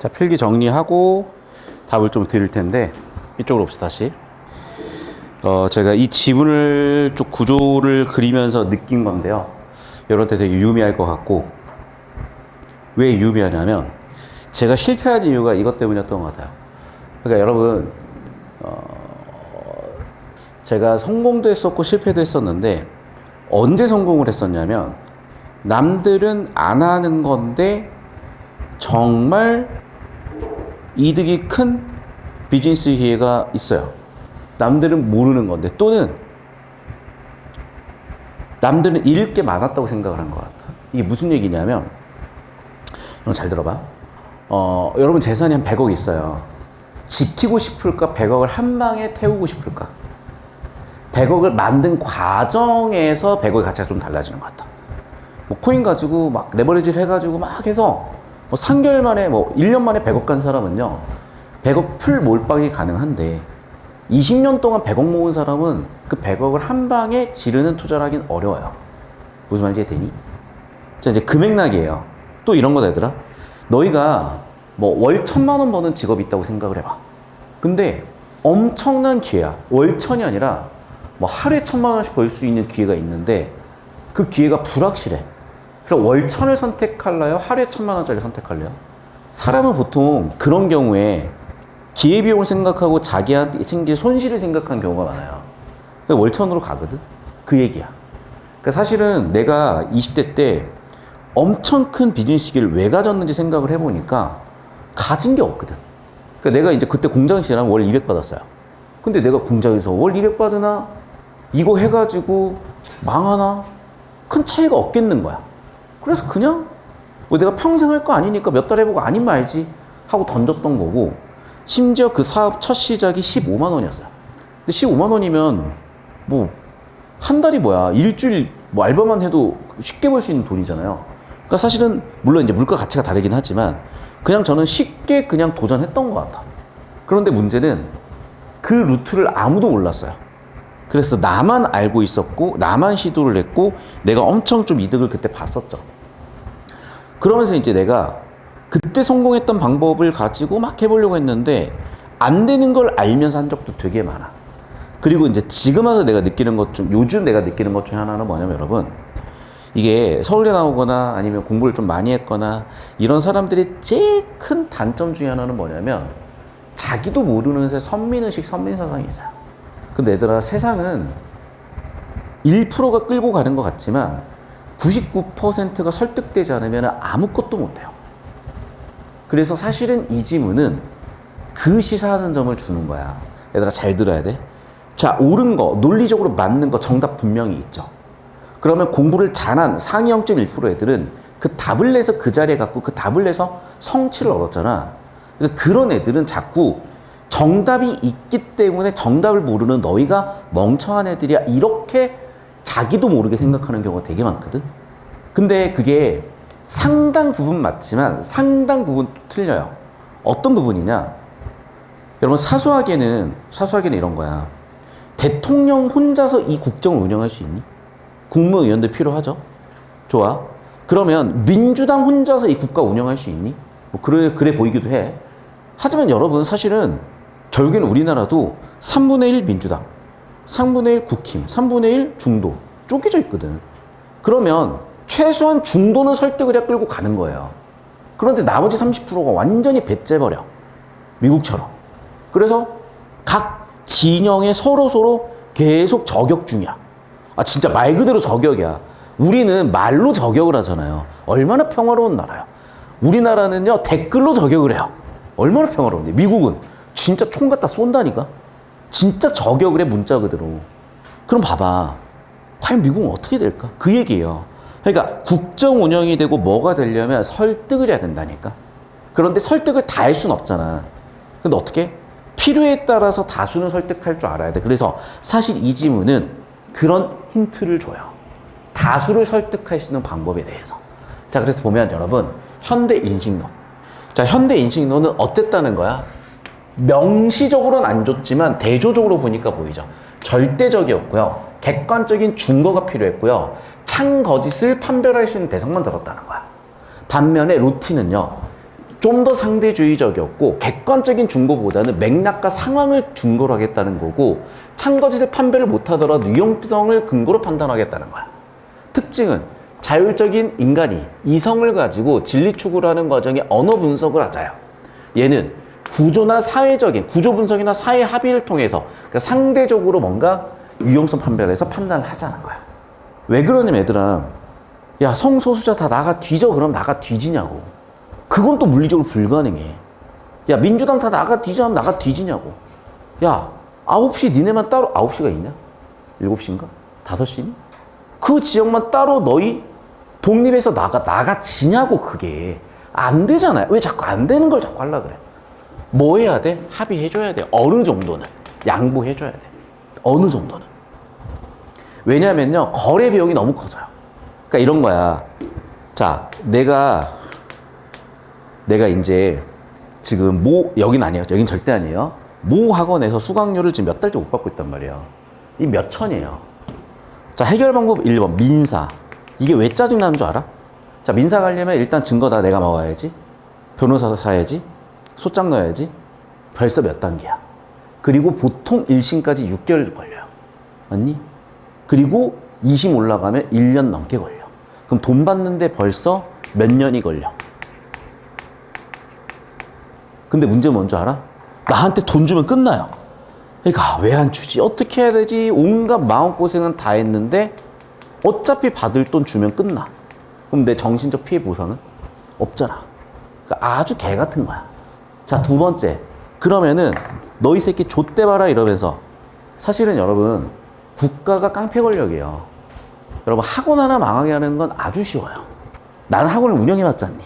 자, 필기 정리하고 답을 좀 드릴 텐데 이쪽으로 봅시다. 다시 제가 이 지문을 쭉 구조를 그리면서 느낀 건데요, 여러분한테 되게 유의미할 것 같고, 왜 유의미하냐면 제가 실패한 이유가 이것 때문이었던 것 같아요. 그러니까 여러분, 제가 성공도 했었고 실패도 했었는데 언제 성공을 했었냐면, 남들은 안 하는 건데 정말 이득이 큰 비즈니스 기회가 있어요. 남들은 모르는 건데, 또는 남들은 잃을 게 많았다고 생각을 한 것 같아. 이게 무슨 얘기냐면, 여러분 잘 들어봐. 여러분 재산이 한 100억 있어요. 지키고 싶을까? 100억을 한 방에 태우고 싶을까? 100억을 만든 과정에서 100억의 가치가 좀 달라지는 것 같다. 뭐 코인 가지고 막 레버리지를 해가지고 막 해서 뭐 3개월 만에 뭐 1년 만에 100억 간 사람은요, 100억 풀 몰빵이 가능한데 20년 동안 100억 모은 사람은 그 100억을 한 방에 지르는 투자를 하긴 어려워요. 무슨 말인지 되니? 자, 이제 금액락이에요. 또 이런 거다 얘들아. 너희가 뭐 월 1,000만 원 버는 직업이 있다고 생각을 해봐. 근데 엄청난 기회야. 월 1,000이 아니라 뭐 하루에 1,000만 원씩 벌 수 있는 기회가 있는데 그 기회가 불확실해. 그럼 월 1,000을 선택할래요? 하루에 1,000만 원짜리 선택할래요? 사람은 보통 그런 경우에 기회비용을 생각하고 자기한테 생길 손실을 생각하는 경우가 많아요. 월 1,000으로 가거든? 그 얘기야. 그러니까 사실은 내가 20대 때 엄청 큰 비즈니스 기회를 왜 가졌는지 생각을 해보니까 가진 게 없거든. 그러니까 내가 이제 그때 공장 시장 월 200 받았어요. 근데 내가 공장에서 월 200 받으나? 이거 해가지고 망하나? 큰 차이가 없겠는 거야. 그래서 그냥 뭐 내가 평생 할 거 아니니까 몇 달 해보고 아니면 알지 하고 던졌던 거고, 심지어 그 사업 첫 시작이 15만 원이었어요. 근데 15만 원이면 뭐 한 달이 뭐야, 일주일 뭐 알바만 해도 쉽게 벌 수 있는 돈이잖아요. 그러니까 사실은 물론 이제 물가 가치가 다르긴 하지만 그냥 저는 쉽게 그냥 도전했던 것 같아. 그런데 문제는 그 루트를 아무도 몰랐어요. 그래서 나만 알고 있었고 나만 시도를 했고 내가 엄청 좀 이득을 그때 봤었죠. 그러면서 이제 내가 그때 성공했던 방법을 가지고 막 해보려고 했는데 안 되는 걸 알면서 한 적도 되게 많아. 그리고 이제 지금 와서 내가 느끼는 것 중, 요즘 내가 느끼는 것 중에 하나는 뭐냐면, 여러분, 이게 서울대 나오거나 아니면 공부를 좀 많이 했거나 이런 사람들의 제일 큰 단점 중에 하나는 뭐냐면 자기도 모르는 새 선민의식, 선민사상이 있어요. 근데 얘들아, 세상은 1%가 끌고 가는 것 같지만 99%가 설득되지 않으면 아무것도 못해요. 그래서 사실은 이 지문은 그 시사하는 점을 주는 거야. 얘들아, 잘 들어야 돼. 자, 옳은 거, 논리적으로 맞는 거 정답 분명히 있죠. 그러면 공부를 잘한 상위 0.1% 애들은 그 답을 내서 그 자리에 갖고 그 답을 내서 성취를 얻었잖아. 그러니까 그런 애들은 자꾸 정답이 있기 때문에 정답을 모르는 너희가 멍청한 애들이야, 이렇게 자기도 모르게 생각하는 경우가 되게 많거든. 근데 그게 상당 부분 맞지만 상당 부분 틀려요. 어떤 부분이냐? 여러분, 사소하게는 이런 거야. 대통령 혼자서 이 국정을 운영할 수 있니? 국무위원들 필요하죠? 좋아. 그러면 민주당 혼자서 이 국가 운영할 수 있니? 뭐 그래 보이기도 해. 하지만 여러분, 사실은 결국에는 우리나라도 3분의 1 민주당, 3분의 1 국힘, 3분의 1 중도 쪼개져 있거든. 그러면 최소한 중도는 설득을 해 끌고 가는 거예요. 그런데 나머지 30%가 완전히 배째버려. 미국처럼. 그래서 각 진영에 서로 계속 저격 중이야. 아, 진짜 말 그대로 저격이야. 우리는 말로 저격을 하잖아요. 얼마나 평화로운 나라야. 우리나라는요, 댓글로 저격을 해요. 얼마나 평화로운데. 미국은 진짜 총 갖다 쏜다니까? 진짜 저격을 해, 문자 그대로. 그럼 봐봐. 과연 미국은 어떻게 될까? 그 얘기예요. 그러니까 국정 운영이 되고 뭐가 되려면 설득을 해야 된다니까. 그런데 설득을 다 할 수는 없잖아. 근데 어떻게? 필요에 따라서 다수는 설득할 줄 알아야 돼. 그래서 사실 이 지문은 그런 힌트를 줘요. 다수를 설득할 수 있는 방법에 대해서. 자, 그래서 보면 여러분, 현대인식론. 자, 현대인식론은 어쨌다는 거야? 명시적으로는 안 좋지만 대조적으로 보니까 보이죠. 절대적이었고요. 객관적인 증거가 필요했고요. 참거짓을 판별할 수 있는 대상만 들었다는 거야. 반면에 루틴은요, 좀 더 상대주의적이었고 객관적인 증거보다는 맥락과 상황을 증거로 하겠다는 거고, 참거짓을 판별을 못하더라도 유용성을 근거로 판단하겠다는 거야. 특징은 자율적인 인간이 이성을 가지고 진리 추구를 하는 과정에 언어 분석을 하자요. 얘는 구조나 사회적인 구조 분석이나 사회 합의를 통해서, 그러니까 상대적으로 뭔가 유용성 판별해서 판단을 하자는 거야. 왜 그러냐면 얘들아, 야, 성소수자 다 나가 뒤져. 그럼 나가 뒤지냐고. 그건 또 물리적으로 불가능해. 야, 민주당 다 나가 뒤지면 나가 뒤지냐고. 야, 9시 니네만 따로, 9시가 있냐? 7시인가? 5시니? 그 지역만 따로 너희 독립해서 나가지냐고, 그게. 안 되잖아요. 왜 자꾸 안 되는 걸 자꾸 하려고 그래? 뭐 해야 돼? 합의해줘야 돼. 어느 정도는. 양보해줘야 돼. 어느 정도는. 왜냐면요, 거래 비용이 너무 커져요. 그러니까 이런 거야. 자, 내가 이제 지금 여긴 아니에요. 여긴 절대 아니에요. 모 학원에서 수강료를 지금 몇 달째 못 받고 있단 말이에요. 이 몇 천이에요. 자, 해결 방법 1번, 민사. 이게 왜 짜증나는 줄 알아? 자, 민사 가려면 일단 증거 다 내가 먹어야지. 변호사 사야지. 소장 넣어야지. 벌써 몇 단계야. 그리고 보통 1심까지 6개월 걸려요. 맞니? 그리고 2심 올라가면 1년 넘게 걸려. 그럼 돈 받는데 벌써 몇 년이 걸려. 근데 문제는 뭔 줄 알아? 나한테 돈 주면 끝나요. 그러니까 왜 안 주지? 어떻게 해야 되지? 온갖 마음고생은 다 했는데 어차피 받을 돈 주면 끝나. 그럼 내 정신적 피해 보상은? 없잖아. 그러니까 아주 개 같은 거야. 자, 두 번째. 그러면은 너희 새끼 좆대 봐라 이러면서 사실은 여러분 국가가 깡패 권력이에요. 여러분 학원 하나 망하게 하는 건 아주 쉬워요. 나는 학원을 운영해봤지 않니?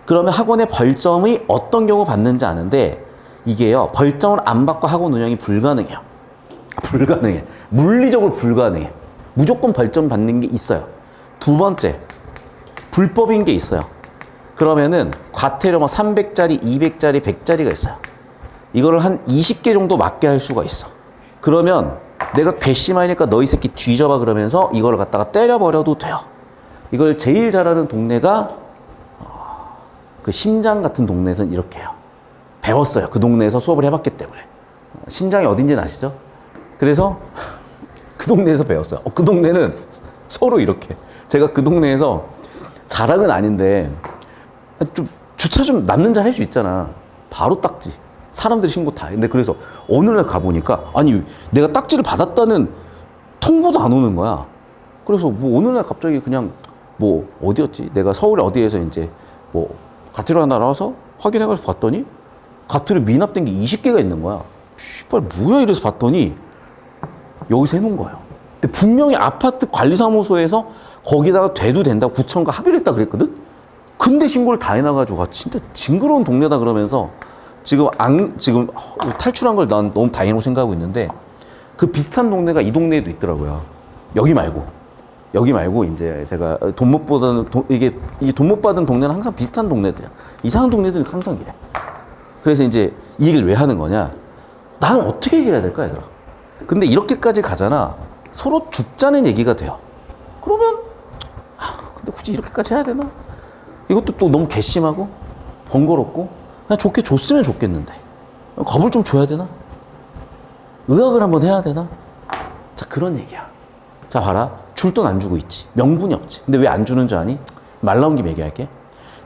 그러면 학원의 벌점이 어떤 경우 받는지 아는데 이게요, 벌점을 안 받고 학원 운영이 불가능해요. 불가능해. 물리적으로 불가능해. 무조건 벌점 받는 게 있어요. 두 번째, 불법인 게 있어요. 그러면은 과태료 뭐 300짜리, 200짜리, 100짜리가 있어요. 이거를 한 20개 정도 맞게 할 수가 있어. 그러면 내가 괘씸하니까 너희 새끼 뒤져봐 그러면서 이걸 갖다가 때려버려도 돼요. 이걸 제일 잘하는 동네가 그 심장 같은 동네에서는 이렇게 해요. 배웠어요. 그 동네에서 수업을 해봤기 때문에. 심장이 어딘지는 아시죠? 그래서 그 동네에서 배웠어요. 그 동네는 서로 이렇게. 제가 그 동네에서 자랑은 아닌데 좀 주차 좀 남는 잘 할 수 있잖아. 바로 딱지. 사람들이 신고 다 해. 근데 그래서 어느 날 가보니까 아니 내가 딱지를 받았다는 통보도 안 오는 거야. 그래서 뭐 어느 날 갑자기 그냥 뭐 어디였지? 내가 서울 어디에서 이제 뭐 과태료 하나 나와서 확인해가지고 봤더니 과태료 미납된 게 20개가 있는 거야. 씨발 뭐야 이래서 봤더니 여기서 해놓은 거예요. 근데 분명히 아파트 관리사무소에서 거기다가 돼도 된다고 구청과 합의를 했다 그랬거든? 근데 신고를 다 해놔가지고 진짜 징그러운 동네다 그러면서 지금 탈출한 걸 난 너무 다행이라고 생각하고 있는데 그 비슷한 동네가 이 동네에도 있더라고요. 여기 말고 이제 제가 돈 못 받은 동네는 항상 비슷한 동네들이야. 이상한 동네들은 항상 이래. 그래서 이제 이 얘기를 왜 하는 거냐? 나는 어떻게 얘기해야 될까, 얘들아? 근데 이렇게까지 가잖아. 서로 죽자는 얘기가 돼요. 그러면 근데 굳이 이렇게까지 해야 되나? 이것도 또 너무 괘씸하고 번거롭고 그냥 좋게 줬으면 좋겠는데 겁을 좀 줘야 되나? 의학을 한번 해야 되나? 자, 그런 얘기야. 자, 봐라. 줄 돈 안 주고 있지. 명분이 없지. 근데 왜 안 주는 줄 아니? 말 나온 김에 얘기할게.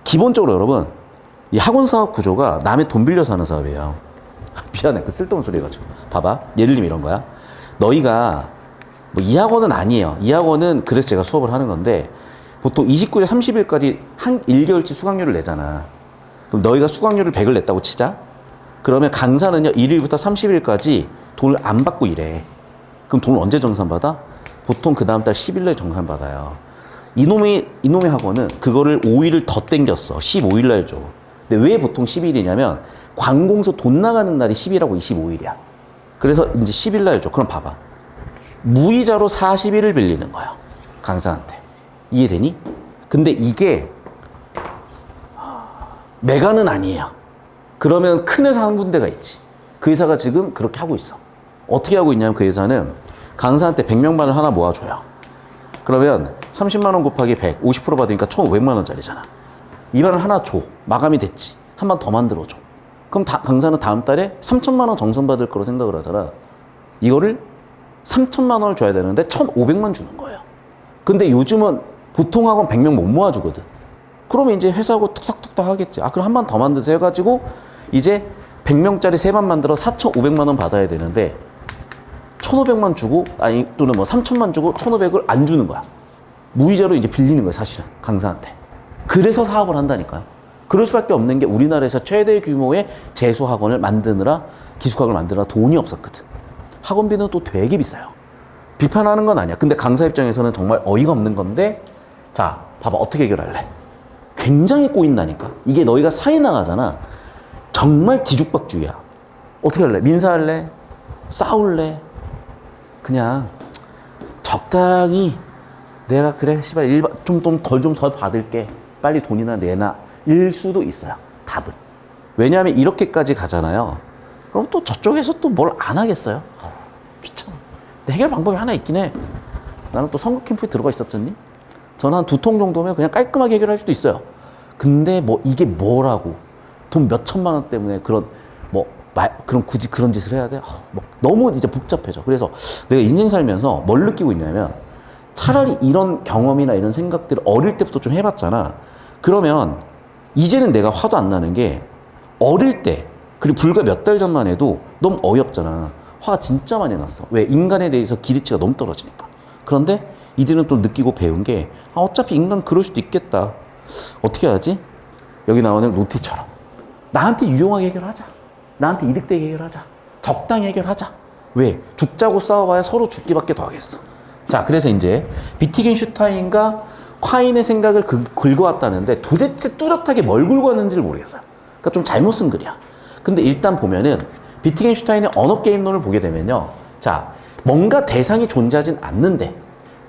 기본적으로 여러분, 이 학원 사업 구조가 남의 돈 빌려서 하는 사업이에요. 미안해. 그 쓸데없는 소리 해가지고. 봐봐. 예를 들면 이런 거야. 너희가, 뭐 이 학원은 아니에요. 이 학원은 그래서 제가 수업을 하는 건데, 보통 29일, 30일까지 한 1개월치 수강료를 내잖아. 그럼 너희가 수강료를 100을 냈다고 치자? 그러면 강사는요, 1일부터 30일까지 돈을 안 받고 일해. 그럼 돈을 언제 정산받아? 보통 그 다음 달 10일날 정산받아요. 이놈의 학원은 그거를 5일을 더 땡겼어. 15일날 줘. 근데 왜 보통 10일이냐면 관공서 돈 나가는 날이 10일하고 25일이야. 그래서 이제 10일날 줘. 그럼 봐봐. 무이자로 40일을 빌리는 거야. 강사한테. 이해되니? 근데 이게 메가는 아니에요. 그러면 큰 회사 한 군데가 있지. 그 회사가 지금 그렇게 하고 있어. 어떻게 하고 있냐면 그 회사는 강사한테 100명만을 하나 모아줘요. 그러면 30만 원 곱하기 100, 50% 받으니까 1,500만 원짜리잖아. 이 반을 하나 줘. 마감이 됐지. 한 번 더 만들어줘. 그럼 강사는 다음 달에 3천만 원 정산받을 거로 생각을 하잖아. 이거를 3천만 원을 줘야 되는데 1,500만 주는 거예요. 근데 요즘은 보통 학원 100명 못 모아주거든. 그러면 이제 회사하고 툭탁툭탁 하겠지. 그럼 한 번 더 만드세요 해가지고 이제 100명짜리 3반 만들어 4,500만 원 받아야 되는데 1,500만 주고 또는 뭐 3천만 주고 1,500을 안 주는 거야. 무이자로 이제 빌리는 거야, 사실은 강사한테. 그래서 사업을 한다니까요. 그럴 수밖에 없는 게 우리나라에서 최대 규모의 재수학원을 만드느라, 기숙학원을 만드느라 돈이 없었거든. 학원비는 또 되게 비싸요. 비판하는 건 아니야. 근데 강사 입장에서는 정말 어이가 없는 건데, 자, 봐봐. 어떻게 해결할래? 굉장히 꼬인다니까. 이게 너희가 사회 나가잖아. 정말 뒤죽박죽이야. 어떻게 할래? 민사할래? 싸울래? 그냥 적당히 내가 그래 씨발 좀 덜 받을게. 빨리 돈이나 내놔. 일 수도 있어요. 답은. 왜냐하면 이렇게까지 가잖아요. 그럼 또 저쪽에서 또 뭘 안 하겠어요? 귀찮아. 근데 해결 방법이 하나 있긴 해. 나는 또 선거 캠프에 들어가 있었잖니? 저는 한 2통 정도면 그냥 깔끔하게 해결할 수도 있어요. 근데 뭐 이게 뭐라고 돈 몇 천만 원 때문에 그런 그럼 굳이 그런 짓을 해야 돼? 너무 이제 복잡해져. 그래서 내가 인생 살면서 뭘 느끼고 있냐면 차라리 이런 경험이나 이런 생각들을 어릴 때부터 좀 해봤잖아. 그러면 이제는 내가 화도 안 나는 게 어릴 때 그리고 불과 몇 달 전만 해도 너무 어이없잖아. 화가 진짜 많이 났어. 왜? 인간에 대해서 기대치가 너무 떨어지니까. 그런데 이제는 또 느끼고 배운 게 어차피 인간 그럴 수도 있겠다. 어떻게 하지? 여기 나오는 로티처럼 나한테 유용하게 해결하자. 나한테 이득되게 해결하자. 적당히 해결하자. 왜? 죽자고 싸워봐야 서로 죽기밖에 더 하겠어. 자, 그래서 이제 비트겐슈타인과 콰인의 생각을 긁어왔다는데 도대체 뚜렷하게 뭘 긁어왔는지를 모르겠어요. 그러니까 좀 잘못 쓴 글이야. 근데 일단 보면은 비트겐슈타인의 언어 게임론을 보게 되면요. 자, 뭔가 대상이 존재하진 않는데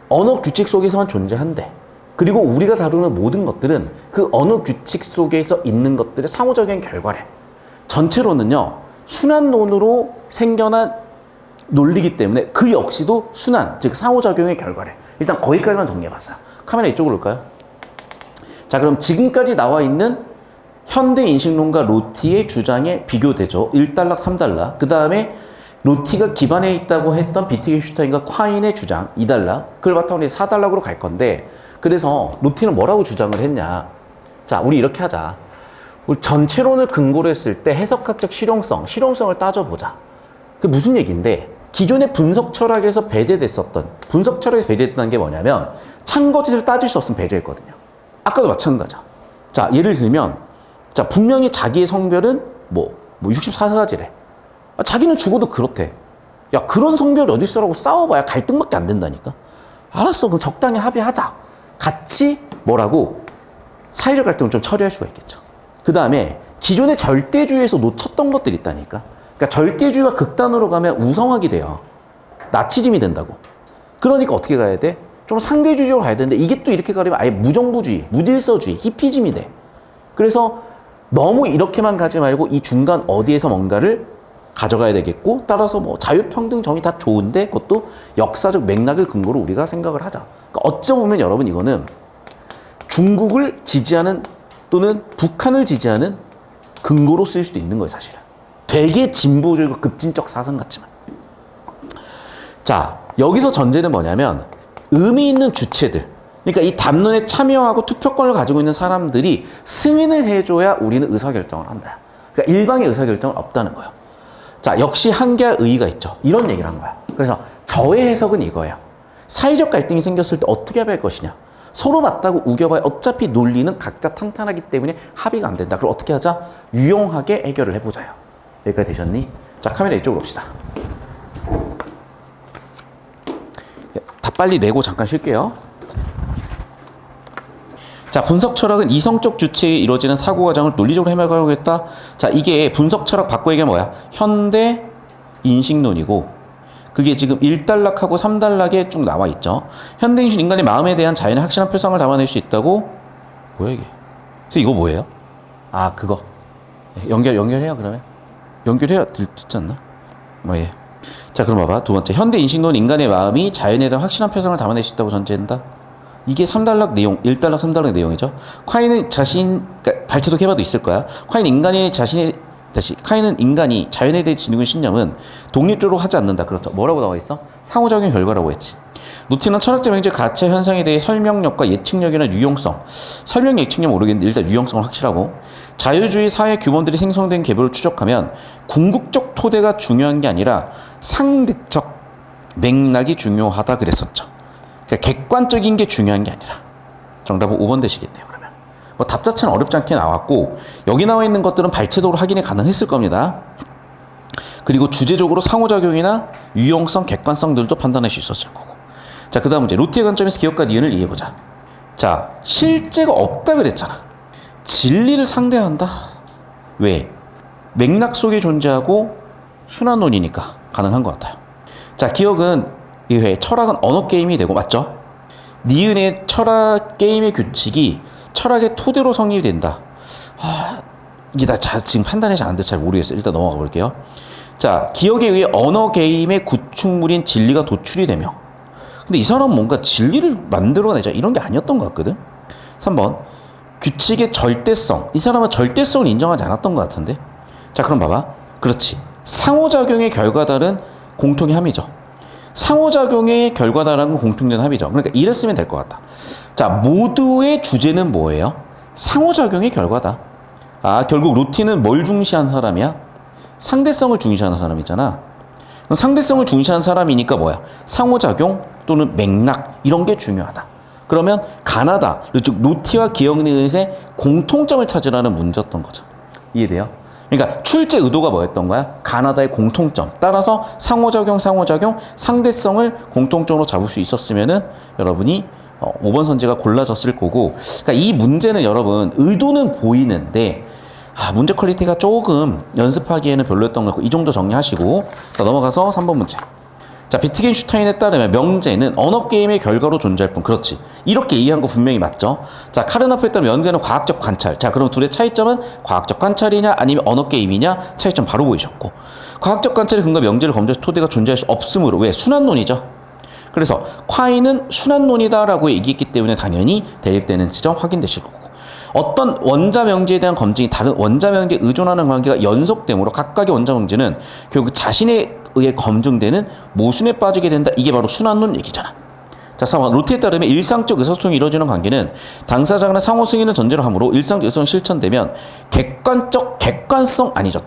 언어 규칙 속에서만 존재한대. 그리고 우리가 다루는 모든 것들은 그 언어 규칙 속에서 있는 것들의 상호작용 결과래. 전체로는요, 순환론으로 생겨난 논리이기 때문에 그 역시도 순환, 즉 상호작용의 결과래. 일단 거기까지만 정리해봤어요. 카메라 이쪽으로 올까요? 자, 그럼 지금까지 나와 있는 현대 인식론과 로티의 주장에 비교되죠. 1달러, 3달러. 그 다음에 로티가 기반에 있다고 했던 비트겐슈타인과 콰인의 주장 2달러. 그걸 바탕으로 4달러로 갈 건데, 그래서 로티는 뭐라고 주장을 했냐. 자, 우리 이렇게 하자. 우리 전체론을 근거로 했을 때 해석학적 실용성을 따져보자. 그게 무슨 얘기인데, 기존의 분석 철학에서 배제됐었던, 분석 철학에서 배제됐다는 게 뭐냐면 참거짓을 따질 수 없으면 배제했거든요. 아까도 마찬가지야. 자, 예를 들면, 자, 분명히 자기의 성별은 64가지래. 자기는 죽어도 그렇대. 야, 그런 성별이 어딨어라고 싸워봐야 갈등밖에 안 된다니까. 알았어, 그럼 적당히 합의하자. 같이 뭐라고 사회적 갈등을 좀 처리할 수가 있겠죠. 그 다음에 기존의 절대주의에서 놓쳤던 것들이 있다니까. 그러니까 절대주의가 극단으로 가면 우성학이 돼요. 나치즘이 된다고. 그러니까 어떻게 가야 돼? 좀 상대주의적으로 가야 되는데 이게 또 이렇게 가려면 아예 무정부주의, 무질서주의, 히피즘이 돼. 그래서 너무 이렇게만 가지 말고 이 중간 어디에서 뭔가를 가져가야 되겠고, 따라서 뭐 자유평등 정의 다 좋은데 그것도 역사적 맥락을 근거로 우리가 생각을 하자. 그러니까 어쩌면 여러분 이거는 중국을 지지하는 또는 북한을 지지하는 근거로 쓰일 수도 있는 거예요, 사실은. 되게 진보적이고 급진적 사상 같지만. 자, 여기서 전제는 뭐냐면 의미 있는 주체들, 그러니까 이 담론에 참여하고 투표권을 가지고 있는 사람들이 승인을 해줘야 우리는 의사결정을 한다. 그러니까 일방의 의사결정은 없다는 거예요. 자, 역시 한계와 의의가 있죠. 이런 얘기를 한 거야. 그래서 저의 해석은 이거예요. 사회적 갈등이 생겼을 때 어떻게 합의할 것이냐. 서로 맞다고 우겨봐야 어차피 논리는 각자 탄탄하기 때문에 합의가 안 된다. 그럼 어떻게 하자? 유용하게 해결을 해보자요. 여기까지 되셨니? 자, 카메라 이쪽으로 옵시다. 다 빨리 내고 잠깐 쉴게요. 자, 분석 철학은 이성적 주체에 이루어지는 사고 과정을 논리적으로 해결하겠다. 자, 이게 분석 철학 바꿔 얘기하면 뭐야? 현대 인식론이고, 그게 지금 1단락하고 3단락에 쭉 나와 있죠. 현대 인식 인간의 마음에 대한 자연의 확실한 표상을 담아낼 수 있다고. 뭐야 이게? 그래서 이거 뭐예요? 아, 그거 연결해요. 그러면 연결해야 듣지 않나? 예. 자, 그럼 봐봐. 두 번째, 현대 인식론 인간의 마음이 자연에 대한 확실한 표상을 담아낼 수 있다고 전제한다. 이게 3단락 내용, 1단락, 3단락 내용이죠. 콰인은 그러니까 발췌도 해봐도 있을 거야. 콰인은 인간이 자연에 대해 지니고 있는 신념은 독립적으로 하지 않는다. 그렇죠. 뭐라고 나와 있어? 상호작용 결과라고 했지. 노티는 철학적 명제 가치 현상에 대해 설명력과 예측력이나 유용성. 설명 예측력 모르겠는데 일단 유용성은 확실하고, 자유주의 사회 규범들이 생성된 계보를 추적하면 궁극적 토대가 중요한 게 아니라 상대적 맥락이 중요하다 그랬었죠. 그러니까 객관적인 게 중요한 게 아니라. 정답은 5번 되시겠네요. 그러면 뭐 답 자체는 어렵지 않게 나왔고 여기 나와 있는 것들은 발췌도로 확인이 가능했을 겁니다. 그리고 주제적으로 상호작용이나 유용성, 객관성들도 판단할 수 있었을 거고. 자, 그 다음 문제. 로트의 관점에서 기억과 니은을 이해해보자. 자, 실제가 없다 그랬잖아. 진리를 상대한다. 왜? 맥락 속에 존재하고 순환론이니까 가능한 것 같아요. 자, 기억은 의회, 철학은 언어 게임이 되고, 맞죠? 니은의 철학 게임의 규칙이 철학의 토대로 성립이 된다. 이게 나 지금 판단이 잘 안 돼서 잘 모르겠어요. 일단 넘어가 볼게요. 자, 기억에 의해 언어 게임의 구축물인 진리가 도출이 되며, 근데 이 사람은 뭔가 진리를 만들어내자 이런 게 아니었던 것 같거든. 3번 규칙의 절대성. 이 사람은 절대성을 인정하지 않았던 것 같은데. 자, 그럼 봐봐. 그렇지. 상호작용의 결과다른 공통의 함이죠. 상호작용의 결과다라는 건 공통된 합이죠. 그러니까 이랬으면 될 것 같다. 자, 모두의 주제는 뭐예요? 상호작용의 결과다. 결국 로티는 뭘 중시한 사람이야? 상대성을 중시하는 사람이잖아. 그럼 상대성을 중시하는 사람이니까 뭐야? 상호작용 또는 맥락 이런 게 중요하다. 그러면 가나다, 즉 로티와 기억니은의 공통점을 찾으라는 문제였던 거죠. 이해돼요? 그러니까 출제 의도가 뭐였던 거야? 가나다의 공통점. 따라서 상호작용, 상대성을 공통점으로 잡을 수 있었으면은 여러분이 5번 선지가 골라졌을 거고. 그러니까 이 문제는 여러분 의도는 보이는데 문제 퀄리티가 조금 연습하기에는 별로였던 것 같고 이 정도 정리하시고 자, 넘어가서 3번 문제. 자, 비트겐슈타인에 따르면 명제는 언어 게임의 결과로 존재할 뿐. 그렇지. 이렇게 이해한 거 분명히 맞죠? 자, 카르나프에 따르면 명제는 과학적 관찰. 자, 그럼 둘의 차이점은 과학적 관찰이냐 아니면 언어 게임이냐 차이점 바로 보이셨고. 과학적 관찰의 근거 명제를 검증해서 토대가 존재할 수 없으므로 왜? 순환론이죠. 그래서 콰이는 순환론이다라고 얘기했기 때문에 당연히 대립되는 지점 확인되실 거고. 어떤 원자 명제에 대한 검증이 다른 원자 명제에 의존하는 관계가 연속되므로 각각의 원자 명제는 결국 자신에 의해 검증되는 모순에 빠지게 된다. 이게 바로 순환론 얘기잖아. 자, 4번 로트에 따르면 일상적 의사소통이 이루어지는 관계는 당사자 간의 상호 승인을 전제로 하므로 일상적 의사소통이 실천되면 객관성 아니죠.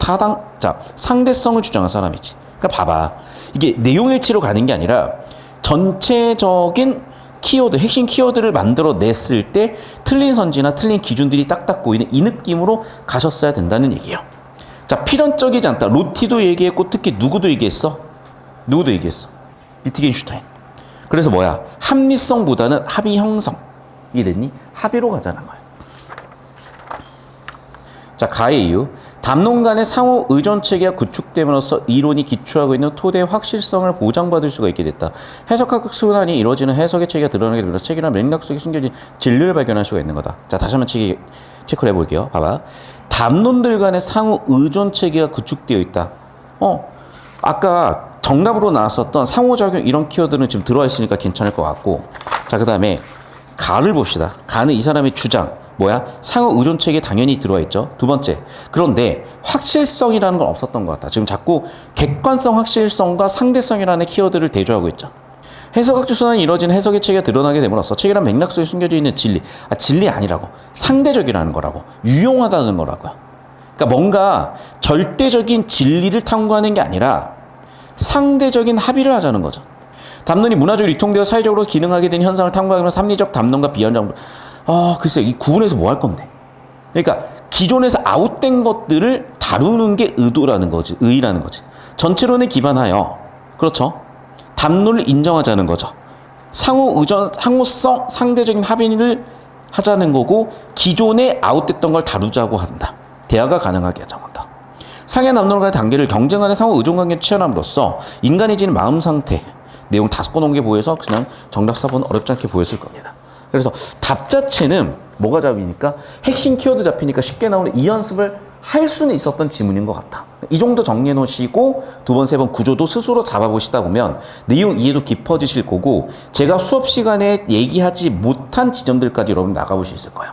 상대성을 주장한 사람이지. 그러니까 봐봐. 이게 내용일치로 가는 게 아니라 전체적인 키워드, 핵심 키워드를 만들어냈을 때 틀린 선지나 틀린 기준들이 딱딱 보이는 이 느낌으로 가셨어야 된다는 얘기예요. 자, 필연적이지 않다. 로티도 얘기했고 특히 누구도 얘기했어? 비트겐슈타인. 그래서 뭐야? 합리성보다는 합의 형성. 이해됐니? 합의로 가자는 거야. 자, 가의 이유. 담론 간의 상호 의존 체계가 구축됨으로써 이론이 기초하고 있는 토대의 확실성을 보장받을 수가 있게 됐다. 해석학 순환이 이루어지는 해석의 체계가 드러나게 되면서 체계나 맥락 속에 숨겨진 진리를 발견할 수가 있는 거다. 자, 다시 한번 체크를 해볼게요. 봐봐. 담론들 간의 상호 의존 체계가 구축되어 있다. 아까 정답으로 나왔었던 상호작용 이런 키워드는 지금 들어와 있으니까 괜찮을 것 같고. 자, 그 다음에 가를 봅시다. 가는 이 사람의 주장. 뭐야? 상호 의존 체계에 당연히 들어와 있죠. 두 번째. 그런데 확실성이라는 건 없었던 것 같다. 지금 자꾸 객관성, 확실성과 상대성이라는 키워드를 대조하고 있죠. 해석학적 순환이 이루어지는 해석의 체계가 드러나게 됨으로써 체계란 맥락 속에 숨겨져 있는 진리. 진리 아니라고. 상대적이라는 거라고. 유용하다는 거라고요. 그러니까 뭔가 절대적인 진리를 탐구하는 게 아니라 상대적인 합의를 하자는 거죠. 담론이 문화적으로 유통되어 사회적으로 기능하게 된 현상을 탐구하기 위해서 합리적 담론과 비현장. 글쎄, 이 구분해서 뭐 할 건데? 그러니까 기존에서 아웃된 것들을 다루는 게 의도라는 거지, 의의라는 거지. 전체론에 기반하여, 그렇죠? 담론을 인정하자는 거죠. 상호 의존, 상호성, 상대적인 합의를 하자는 거고, 기존에 아웃됐던 걸 다루자고 한다. 대화가 가능하게 하자고 한다. 상해 담론을 가진 단계를 경쟁하는 상호 의존 관계를 취하함으로써 인간이 지닌 마음 상태, 내용 5번 온 게 보여서 그냥 정답 4번은 어렵지 않게 보였을 겁니다. 그래서 답 자체는 뭐가 잡히니까 핵심 키워드 잡히니까 쉽게 나오는 이 연습을 할 수는 있었던 지문인 것 같아. 이 정도 정리해 놓으시고 2번, 3번 구조도 스스로 잡아보시다 보면 내용 이해도 깊어지실 거고 제가 수업 시간에 얘기하지 못한 지점들까지 여러분 나가볼 수 있을 거예요.